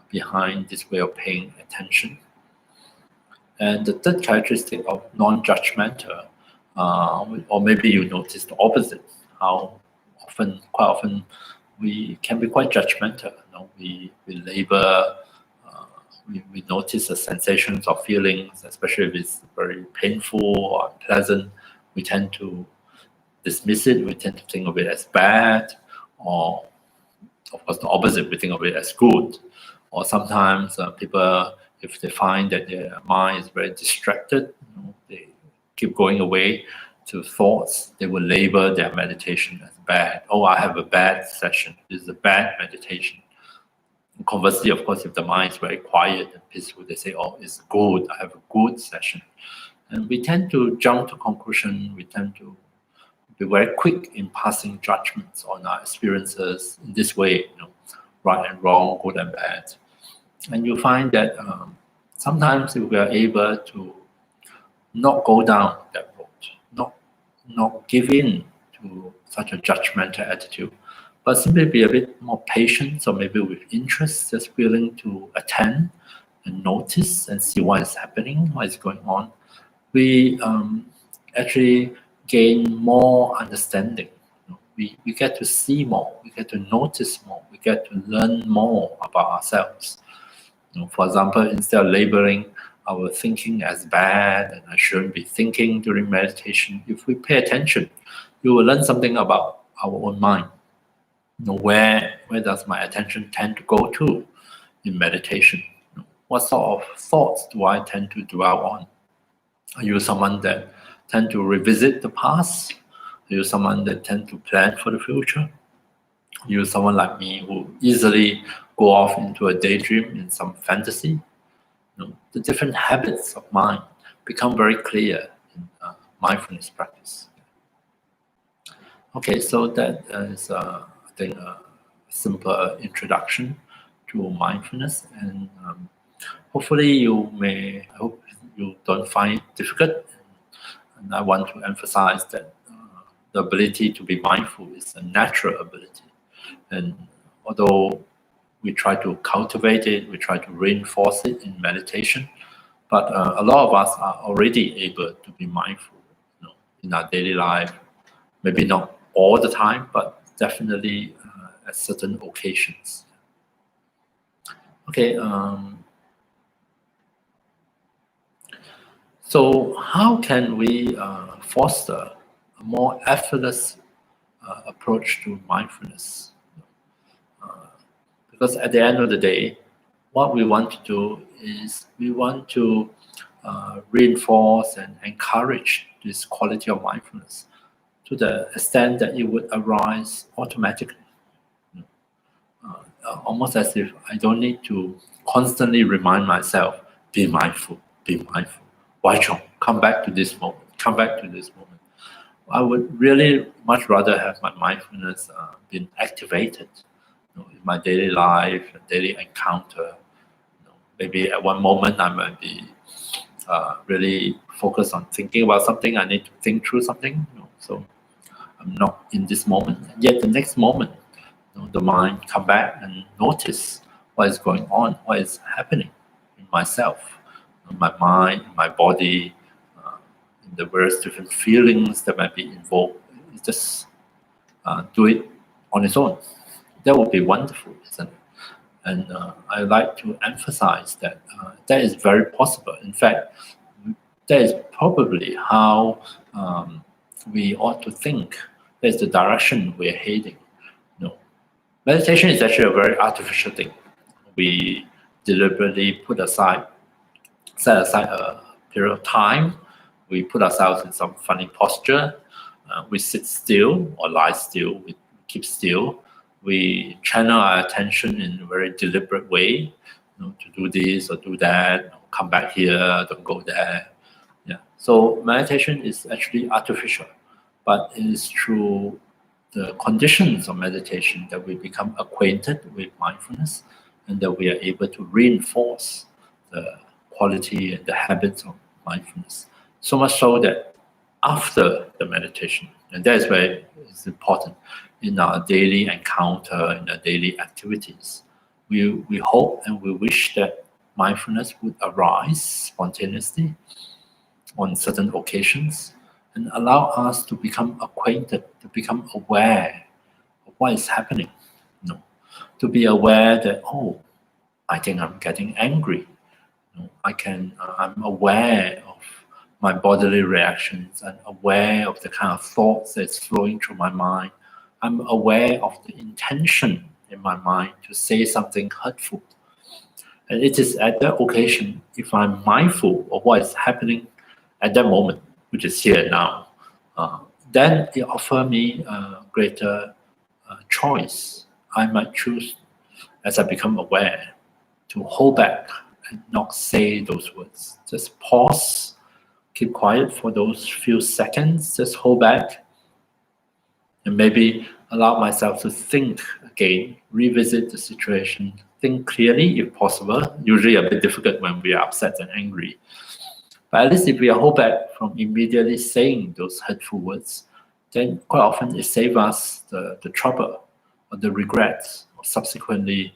behind this way of paying attention. And the third characteristic of non-judgmental, or maybe you notice the opposite, how quite often, we can be quite judgmental. We label, we notice the sensations or feelings, especially if it's very painful or unpleasant. We tend to dismiss it. We tend to think of it as bad, or of course the opposite, we think of it as good. Or sometimes people, if they find that their mind is very distracted, they keep going away to thoughts, they will label their meditation as bad. Oh, I have a bad session. This is a bad meditation. And conversely, of course, if the mind is very quiet and peaceful, they say, oh, it's good. I have a good session. And we tend to jump to conclusion. We tend to be very quick in passing judgments on our experiences in this way, right and wrong, good and bad. And you find that sometimes if we are able to not go down that road, not give in to such a judgmental attitude, but simply be a bit more patient, or maybe with interest, just willing to attend and notice and see what is happening, what is going on, we actually gain more understanding. We get to see more, we get to notice more, we get to learn more about ourselves. For example, instead of labeling our thinking as bad and I shouldn't be thinking during meditation, if we pay attention, you will learn something about our own mind. Where does my attention tend to go to in meditation? What sort of thoughts do I tend to dwell on? Are you someone that tend to revisit the past? Are you someone that tend to plan for the future? Are you someone like me who easily go off into a daydream in some fantasy? The different habits of mind become very clear in mindfulness practice. Okay, so that is, I think, a simple introduction to mindfulness, and hopefully I hope you don't find it difficult. And I want to emphasize that the ability to be mindful is a natural ability. And although we try to cultivate it, we try to reinforce it in meditation, but a lot of us are already able to be mindful in our daily life. Maybe not all the time, but definitely at certain occasions. Okay. So how can we foster a more effortless approach to mindfulness? Because at the end of the day, what we want to do is we want to reinforce and encourage this quality of mindfulness to the extent that it would arise automatically. Almost as if I don't need to constantly remind myself, be mindful, be mindful. Why don't come back to this moment, come back to this moment. I would really much rather have my mindfulness been activated in my daily life, daily encounter. Maybe at one moment I might be really focused on thinking about something. I need to think through something. So I'm not in this moment. Yet the next moment, the mind come back and notice what is going on, what is happening in myself, in my mind, in my body, in the various different feelings that might be involved. It just do it on its own. That would be wonderful, isn't it? And I like to emphasize that that is very possible. In fact, that is probably how we ought to think. That's the direction we're heading. Meditation is actually a very artificial thing. We deliberately set aside a period of time. We put ourselves in some funny posture. We sit still or lie still. We keep still. We channel our attention in a very deliberate way, to do this or do that. Come back here, don't go there. Yeah. So meditation is actually artificial, but it is through the conditions of meditation that we become acquainted with mindfulness, and that we are able to reinforce the quality and the habits of mindfulness. So much so that after the meditation, and that is where it's important in our daily encounter, in our daily activities, we hope and we wish that mindfulness would arise spontaneously on certain occasions and allow us to become acquainted, to become aware of what is happening. To be aware that, oh, I think I'm getting angry. I'm aware of my bodily reactions. I'm aware of the kind of thoughts that's flowing through my mind. I'm aware of the intention in my mind to say something hurtful. And it is at that occasion, if I'm mindful of what is happening at that moment, which is here now, then it offers me a greater choice. I might choose, as I become aware, to hold back and not say those words. Just pause, keep quiet for those few seconds, just hold back, and maybe allow myself to think again, revisit the situation, think clearly if possible. Usually a bit difficult when we are upset and angry. But at least if we hold back from immediately saying those hurtful words, then quite often it saves us the trouble or the regrets of subsequently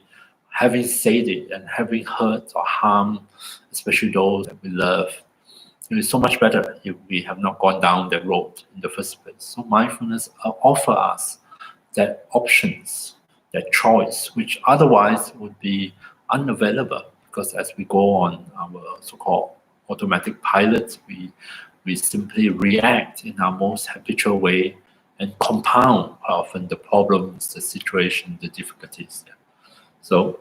having said it and having hurt or harmed, especially those that we love. It is so much better if we have not gone down that road in the first place. So mindfulness offers us that options, that choice, which otherwise would be unavailable, because as we go on our so-called automatic pilot, we simply react in our most habitual way and compound often the problems, the situation, the difficulties. So,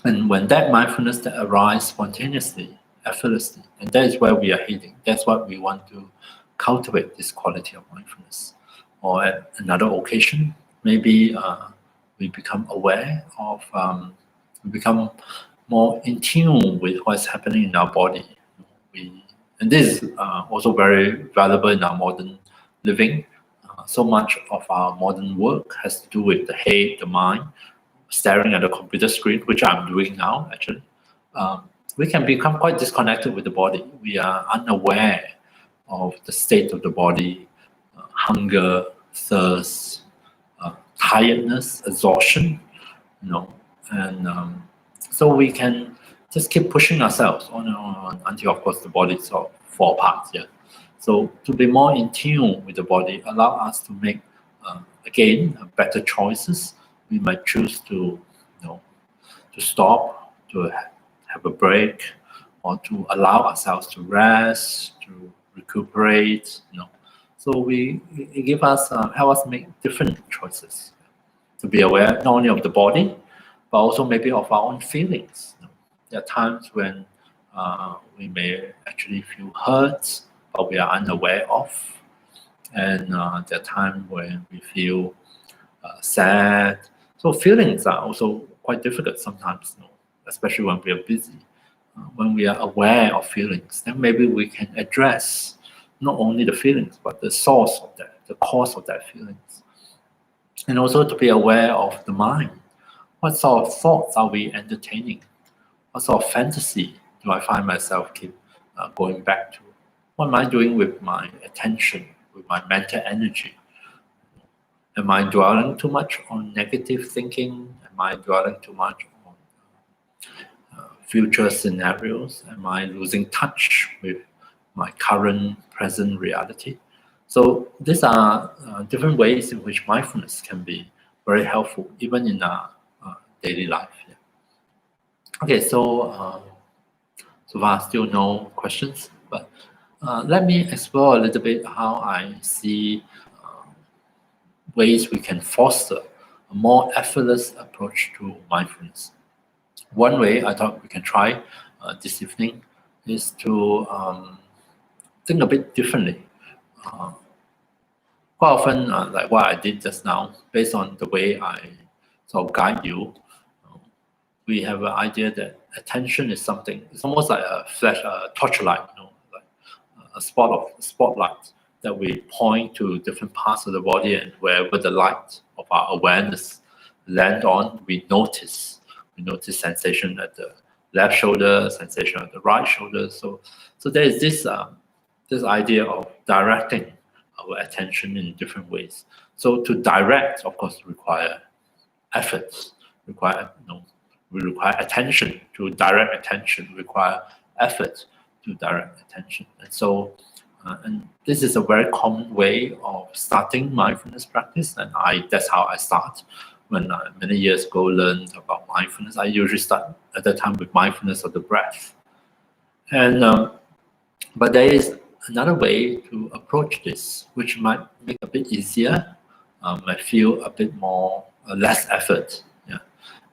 and when that mindfulness that arises spontaneously, effortlessly, and that is where we are heading. That's what we want to cultivate, this quality of mindfulness. Or at another occasion, maybe we become aware of, we become more in tune with what's happening in our body. And this is also very valuable in our modern living. So much of our modern work has to do with the head, the mind, staring at a computer screen, which I'm doing now, actually. We can become quite disconnected with the body. We are unaware of the state of the body, hunger, thirst, tiredness, exhaustion, and so we can just keep pushing ourselves on and on until, of course, the body sort of fall apart. Yeah. So to be more in tune with the body, allow us to make again, better choices. We might choose to, to stop, to have a break, or to allow ourselves to rest, to recuperate. So it give us help us make different choices, to be aware not only of the body, but also maybe of our own feelings. There are times when we may actually feel hurt, but we are unaware of, and there are times when we feel sad. So feelings are also quite difficult sometimes, especially when we are busy. When we are aware of feelings, then maybe we can address not only the feelings, but the source of that, the cause of that feelings. And also to be aware of the mind. What sort of thoughts are we entertaining? What sort of fantasy do I find myself keep going back to? What am I doing with my attention, with my mental energy? Am I dwelling too much on negative thinking? Am I dwelling too much on future scenarios? Am I losing touch with my current, present reality? So these are different ways in which mindfulness can be very helpful, even in our daily life. Yeah. Okay, so far still no questions, but let me explore a little bit how I see ways we can foster a more effortless approach to mindfulness. One way I thought we can try this evening is to think a bit differently. Quite often, like what I did just now, based on the way I sort of guide you, we have an idea that attention is something. It's almost like a flash, a torchlight, like a spotlight that we point to different parts of the body, and wherever the light of our awareness land on, we notice. We notice sensation at the left shoulder, sensation at the right shoulder. So there is this idea of directing our attention in different ways. So to direct, of course, require efforts, we require attention. To direct attention require effort to direct attention. And so, and this is a very common way of starting mindfulness practice. And that's how I start. When I, many years ago, learned about mindfulness, I usually start at that time with mindfulness of the breath. And but there is another way to approach this, which might make it a bit easier, might feel a bit more less effort. Yeah,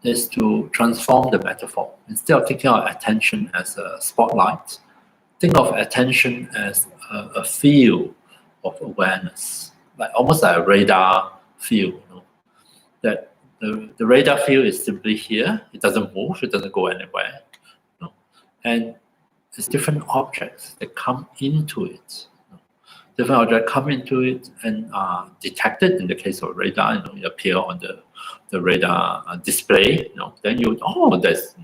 is to transform the metaphor. Instead of thinking of attention as a spotlight, think of attention as a field of awareness, like almost like a radar field. That the radar field is simply here. It doesn't move. It doesn't go anywhere. And there's different objects that come into it. Different objects come into it and are detected. In the case of radar, it appear on the radar display. Then there's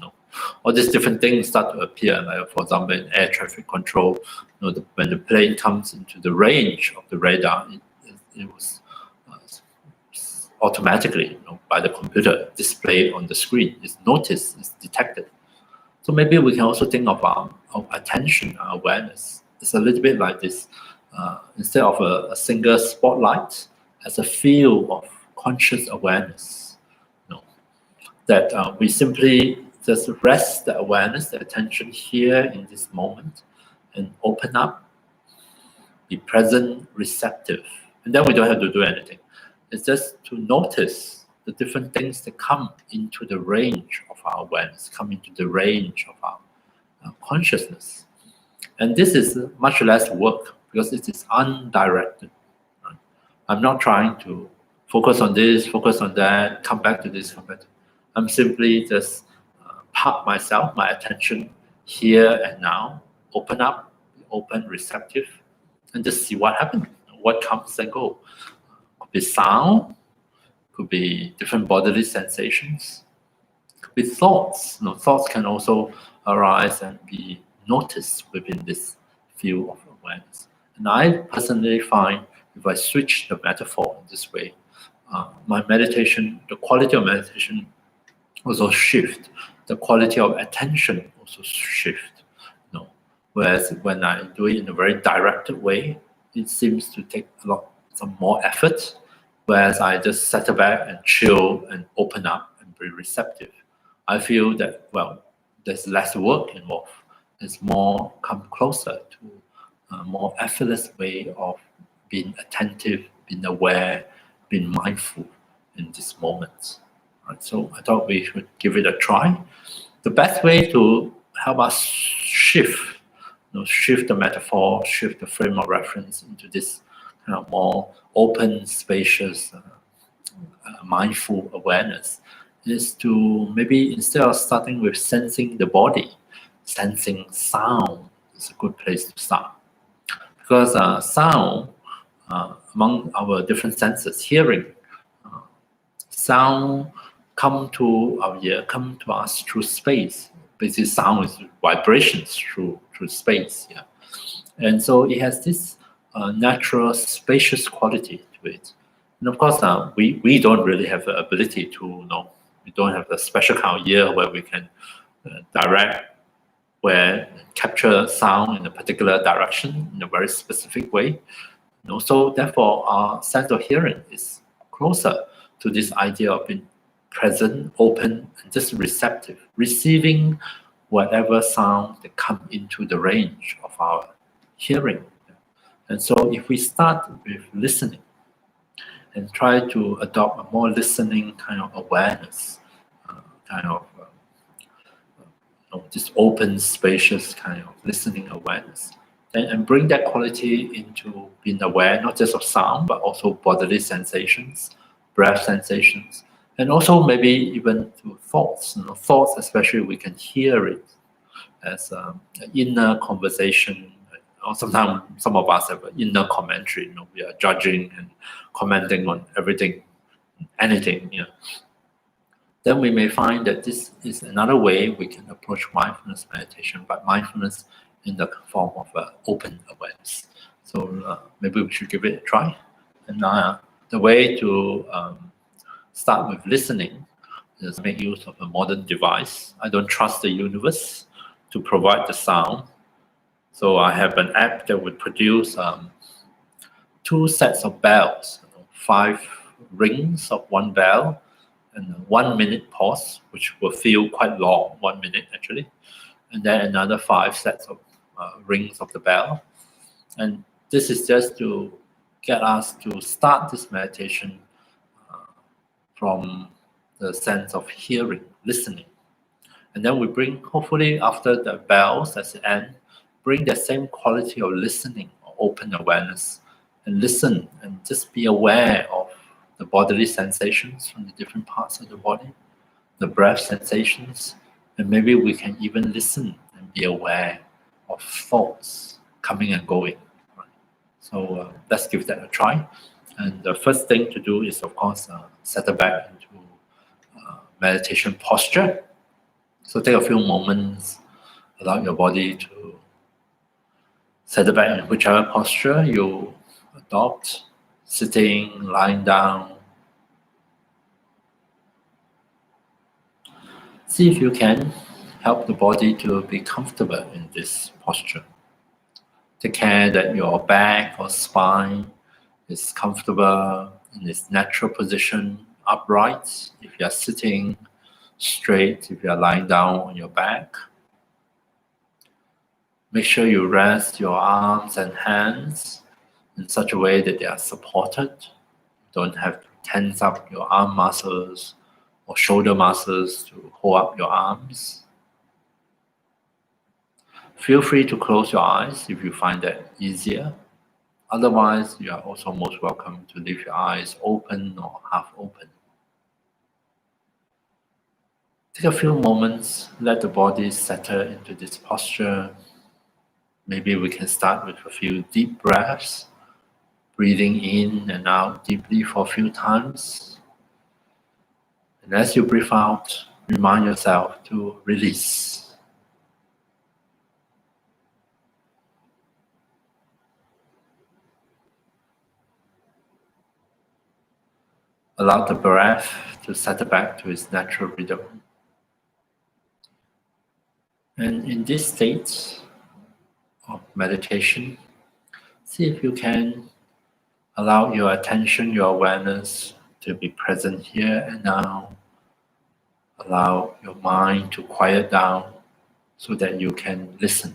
all these different things start to appear. Like for example, in air traffic control, when the plane comes into the range of the radar, it was automatically, by the computer displayed on the screen. It's noticed, it's detected. So maybe we can also think of attention, awareness. It's a little bit like this. Instead of a single spotlight, as a field of conscious awareness, that we simply just rest the awareness, the attention here in this moment, and open up, be present, receptive. And then we don't have to do anything. It's just to notice the different things that come into the range of our awareness, come into the range of our consciousness. And this is much less work because it is undirected. Right? I'm not trying to focus on this, focus on that, come back to this, come back to that. I'm simply just park myself, my attention here and now, open up, open, receptive, and just see what happens, what comes and goes. Could be sound, could be different bodily sensations, could be thoughts. Thoughts can also arise and be noticed within this field of awareness. And I personally find if I switch the metaphor in this way, my meditation, the quality of meditation also shift. The quality of attention also shift. Whereas when I do it in a very directed way, it seems to take some more effort. whereas I just settle back and chill and open up and be receptive. I feel that, well, there's less work involved. It's more come closer to a more effortless way of being attentive, being aware, being mindful in this moment. Right? So I thought we should give it a try. The best way to help us shift the metaphor, shift the frame of reference into this kind of more open, spacious, mindful awareness is to maybe instead of starting with sensing the body, sensing sound is a good place to start. Because sound, among our different senses, hearing, sound come to our ear, come to us through space. Basically, sound is vibrations through space. Yeah, and so it has this natural, spacious quality to it. And of course, we don't really have the ability to, we don't have the special kind of ear where we can direct, where capture sound in a particular direction in a very specific way. So therefore, our sense of hearing is closer to this idea of being present, open, and just receptive, receiving whatever sound that come into the range of our hearing. And so if we start with listening and try to adopt a more listening kind of awareness, kind of this open, spacious kind of listening awareness, and bring that quality into being aware, not just of sound, but also bodily sensations, breath sensations, and also maybe even to thoughts. Thoughts, especially, we can hear it as an inner conversation. Or sometimes some of us have an inner commentary. We are judging and commenting on everything, anything. Then we may find that this is another way we can approach mindfulness meditation, but mindfulness in the form of open awareness. So maybe we should give it a try. And the way to start with listening is make use of a modern device. I don't trust the universe to provide the sound. So I have an app that would produce 2 sets of bells, 5 rings of one bell, and 1 minute pause, which will feel quite long, 1 minute actually, and then another 5 sets of rings of the bell. And this is just to get us to start this meditation from the sense of hearing, listening. And then we bring, hopefully after the bells at the end, bring the same quality of listening, or open awareness, and listen and just be aware of the bodily sensations from the different parts of the body, the breath sensations, and maybe we can even listen and be aware of thoughts coming and going. Right? So let's give that a try. And the first thing to do is, of course, settle back into meditation posture. So take a few moments, allow your body to settle back in whichever posture you adopt, sitting, lying down. See if you can help the body to be comfortable in this posture. Take care that your back or spine is comfortable in its natural position, upright if you are sitting, straight if you are lying down on your back. Make sure you rest your arms and hands in such a way that they are supported. You don't have to tense up your arm muscles or shoulder muscles to hold up your arms. Feel free to close your eyes if you find that easier. Otherwise, you are also most welcome to leave your eyes open or half open. Take a few moments, let the body settle into this posture. Maybe we can start with a few deep breaths, breathing in and out deeply for a few times. And as you breathe out, remind yourself to release. Allow the breath to settle back to its natural rhythm. And in this state of meditation, see if you can Allow your attention, your awareness to be present here and now. Allow your mind to quiet down so that you can listen.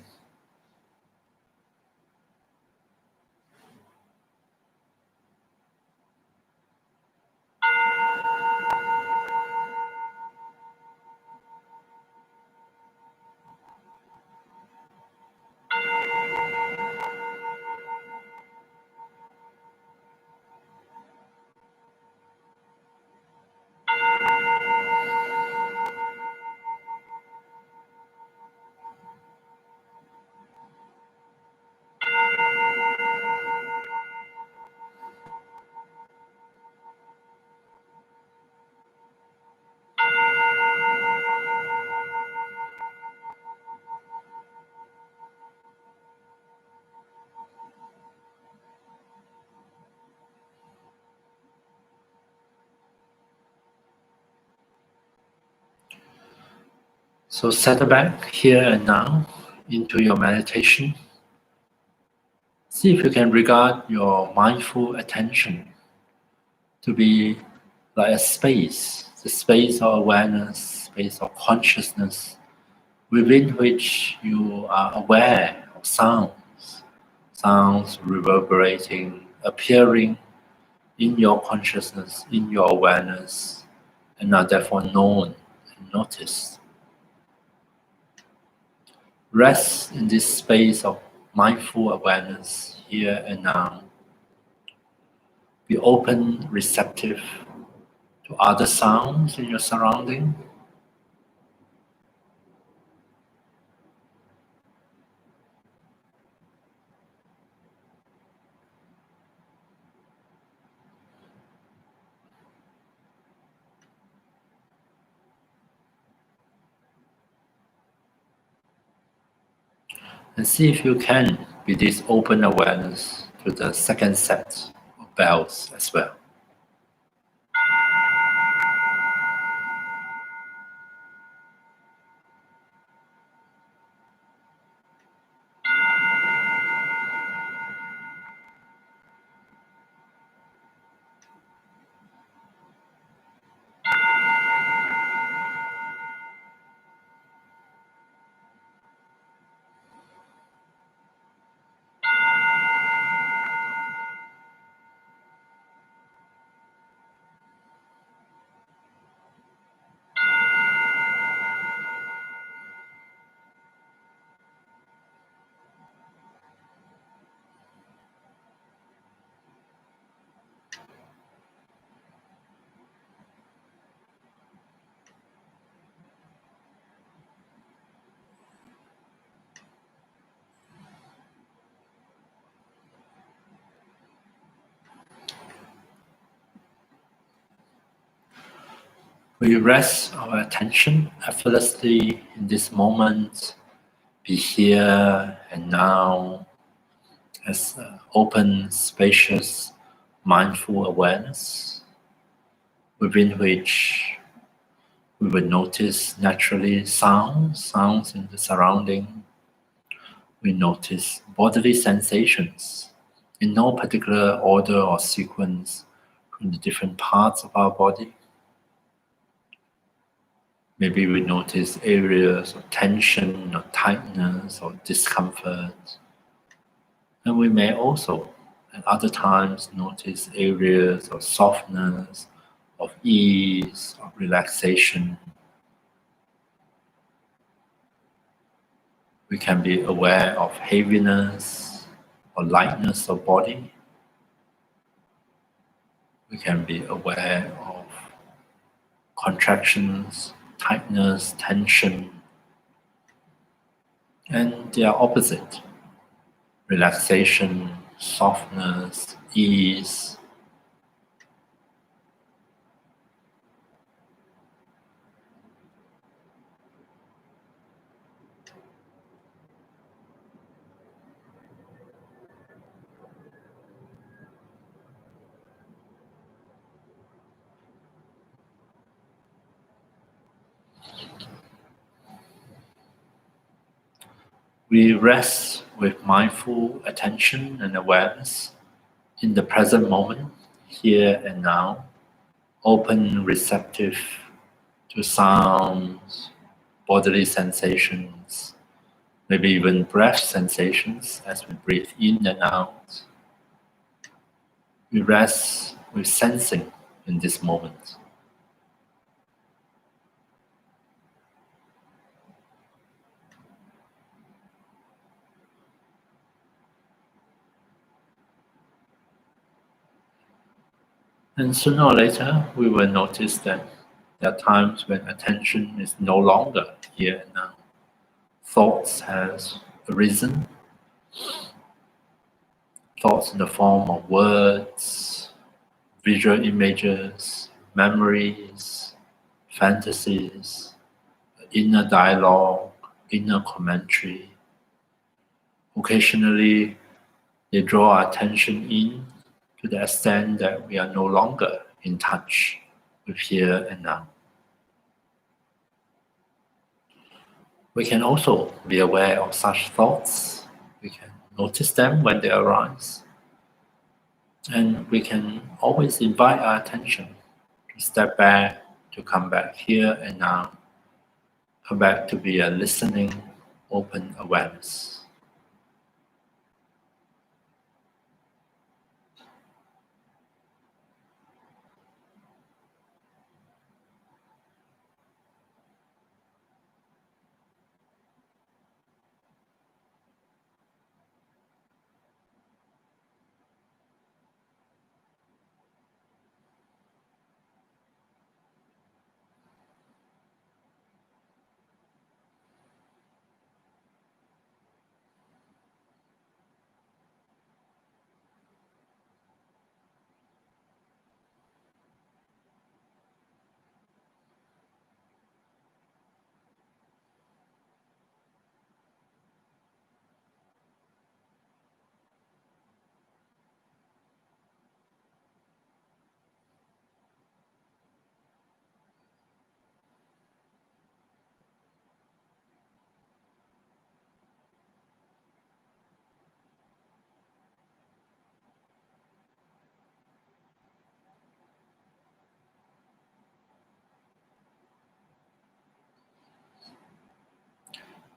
So settle back here and now into your meditation. See if you can regard your mindful attention to be like a space, the space of awareness, space of consciousness, within which you are aware of sounds, sounds reverberating, appearing in your consciousness, in your awareness, and are therefore known and noticed. Rest in this space of mindful awareness here and now. Be open, receptive to other sounds in your surrounding. And see if you can be this open awareness to the second set of bells as well. We rest our attention effortlessly in this moment, be here and now, as open, spacious, mindful awareness, within which we will notice naturally sounds in the surrounding. We notice bodily sensations in no particular order or sequence from the different parts of our body. Maybe we notice areas of tension or tightness or discomfort. And we may also, at other times, notice areas of softness, of ease, of relaxation. We can be aware of heaviness or lightness of body. We can be aware of contractions, tightness, tension, and their opposite, relaxation, softness, ease. We rest with mindful attention and awareness in the present moment, here and now, open, receptive to sounds, bodily sensations, maybe even breath sensations as we breathe in and out. We rest with sensing in this moment. And sooner or later, we will notice that there are times when attention is no longer here and now. Thoughts has arisen, thoughts in the form of words, visual images, memories, fantasies, inner dialogue, inner commentary. Occasionally, they draw our attention in to the extent that we are no longer in touch with here and now. We can also be aware of such thoughts. We can notice them when they arise. And we can always invite our attention to step back, to come back here and now, come back to be a listening, open awareness.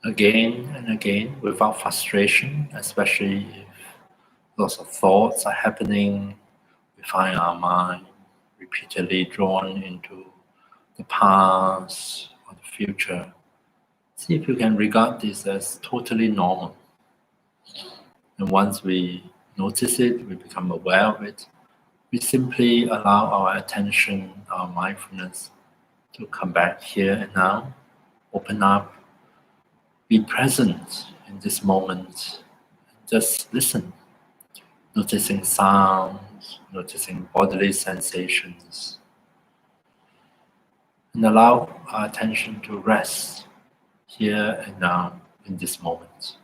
Again and again, without frustration, especially if lots of thoughts are happening, we find our mind repeatedly drawn into the past or the future. See if you can regard this as totally normal. And once we notice it, we become aware of it, we simply allow our attention, our mindfulness to come back here and now, open up, be present in this moment, just listen, noticing sounds, noticing bodily sensations, and allow our attention to rest here and now in this moment.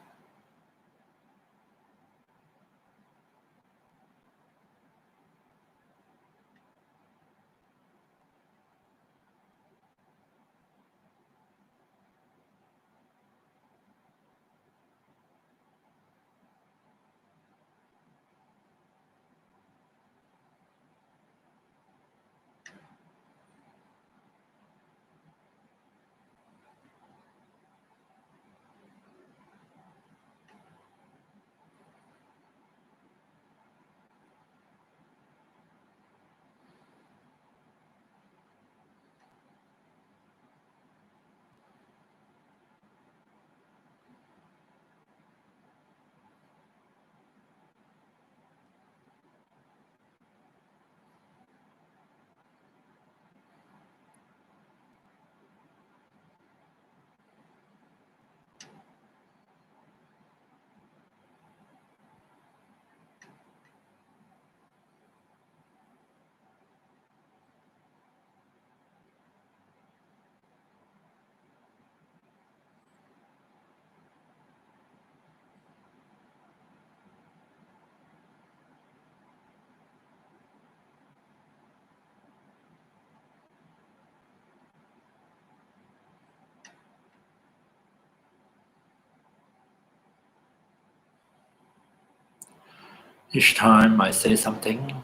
Each time I say something,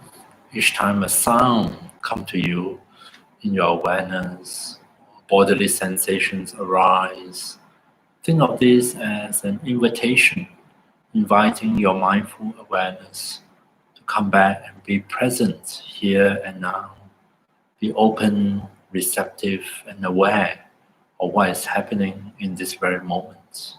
each time a sound come to you in your awareness, bodily sensations arise. Think of this as an invitation, inviting your mindful awareness to come back and be present here and now. Be open, receptive, and aware of what is happening in this very moment.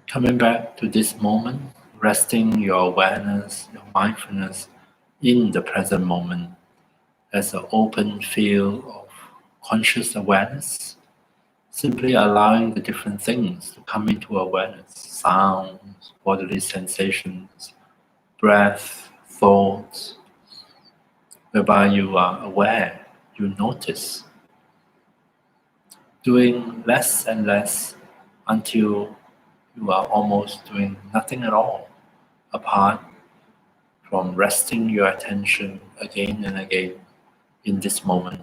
Coming back to this moment, resting your awareness, your mindfulness in the present moment as an open field of conscious awareness, simply allowing the different things to come into awareness: sounds, bodily sensations, breath, thoughts, whereby you are aware, you notice, doing less and less until you are almost doing nothing at all, apart from resting your attention again and again in this moment,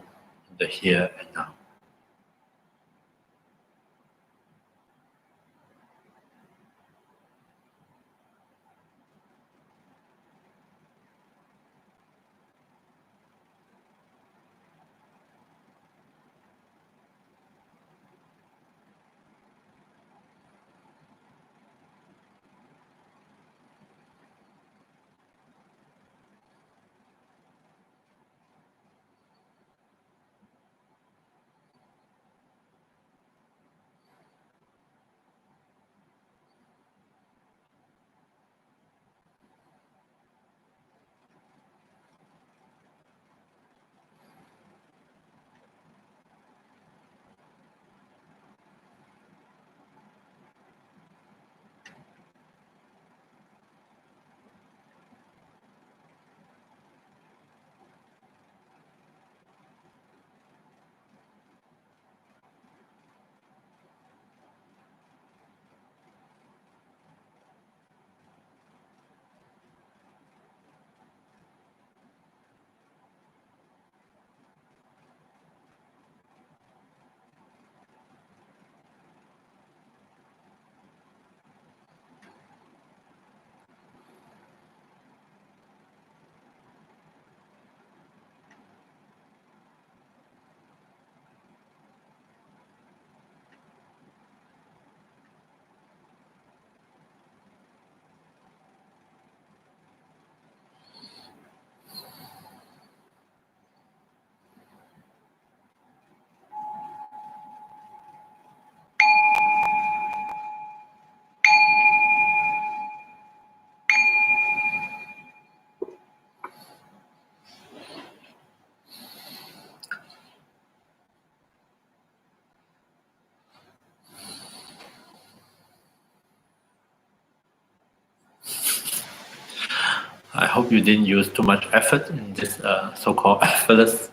in the here and now. hope you didn't use too much effort in this so-called effortless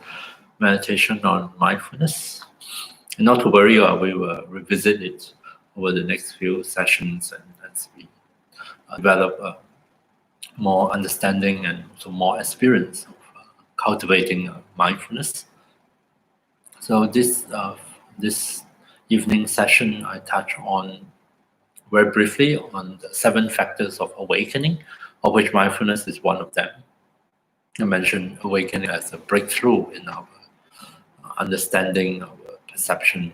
meditation on mindfulness. And not to worry, we will revisit it over the next few sessions, and as we develop more understanding and also more experience of cultivating mindfulness. So this evening session, I touch on very briefly on the 7 factors of awakening, of which mindfulness is one of them. I mentioned awakening as a breakthrough in our understanding, our perception,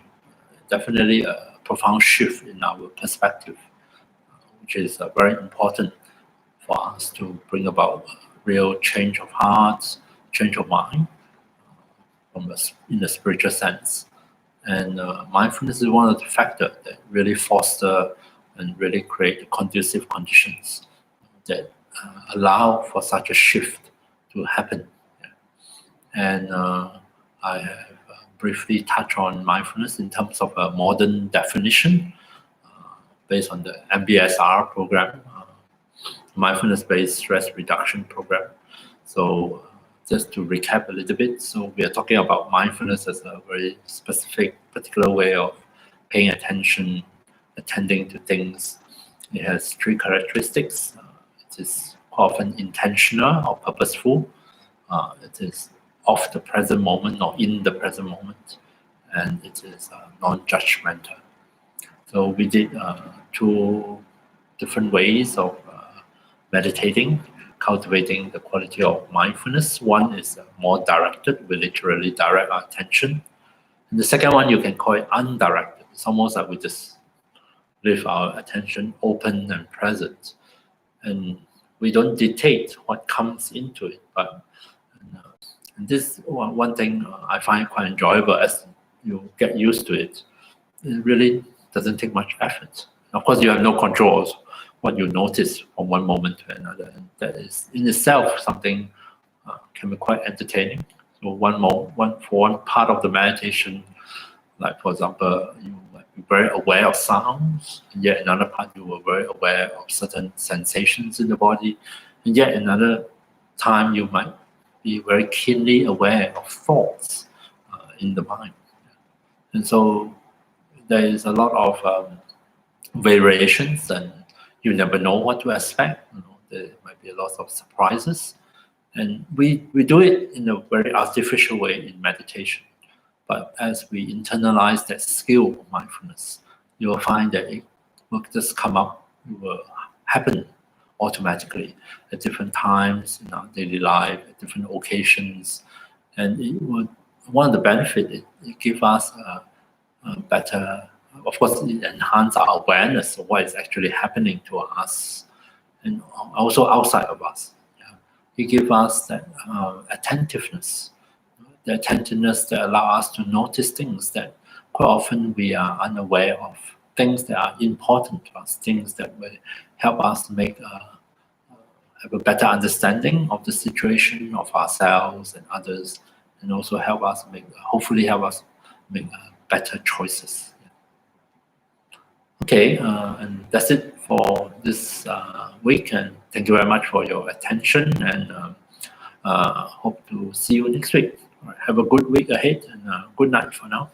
definitely a profound shift in our perspective, which is very important for us to bring about real change of heart, change of mind, in the spiritual sense. And mindfulness is one of the factors that really foster and really create conducive conditions that allow for such a shift to happen. And I have briefly touched on mindfulness in terms of a modern definition based on the MBSR program, mindfulness-based stress reduction program. So just to recap a little bit, so we are talking about mindfulness as a very specific, particular way of paying attention, attending to things. It has 3 characteristics. It is often intentional or purposeful. It is of the present moment or in the present moment, and it is non-judgmental. So we did 2 different ways of meditating, cultivating the quality of mindfulness. One is more directed, we literally direct our attention. And the second one, you can call it undirected. It's almost like we just leave our attention open and present. And we don't dictate what comes into it. But and this one thing I find quite enjoyable as you get used to it. It really doesn't take much effort. Of course, you have no control of what you notice from one moment to another. And that is in itself something can be quite entertaining. So one part of the meditation, like for example, you might be very aware of sounds, and yet another part you were very aware of certain sensations in the body, and yet another time you might be very keenly aware of thoughts in the mind. And so there is a lot of variations, and you never know what to expect. There might be a lot of surprises. And we do it in a very artificial way in meditation. But as we internalize that skill of mindfulness, you will find that it will just come up, it will happen automatically at different times in our daily life, at different occasions. And one of the benefits, it gives us a better, of course, it enhances our awareness of what is actually happening to us and also outside of us. It gives us that attentiveness, the attentiveness that allows us to notice things that quite often we are unaware of, things that are important to us, things that will help us have a better understanding of the situation, of ourselves and others, and also hopefully help us make better choices. Okay, and that's it for this week, and thank you very much for your attention, and hope to see you next week. All right, have a good week ahead, and good night for now.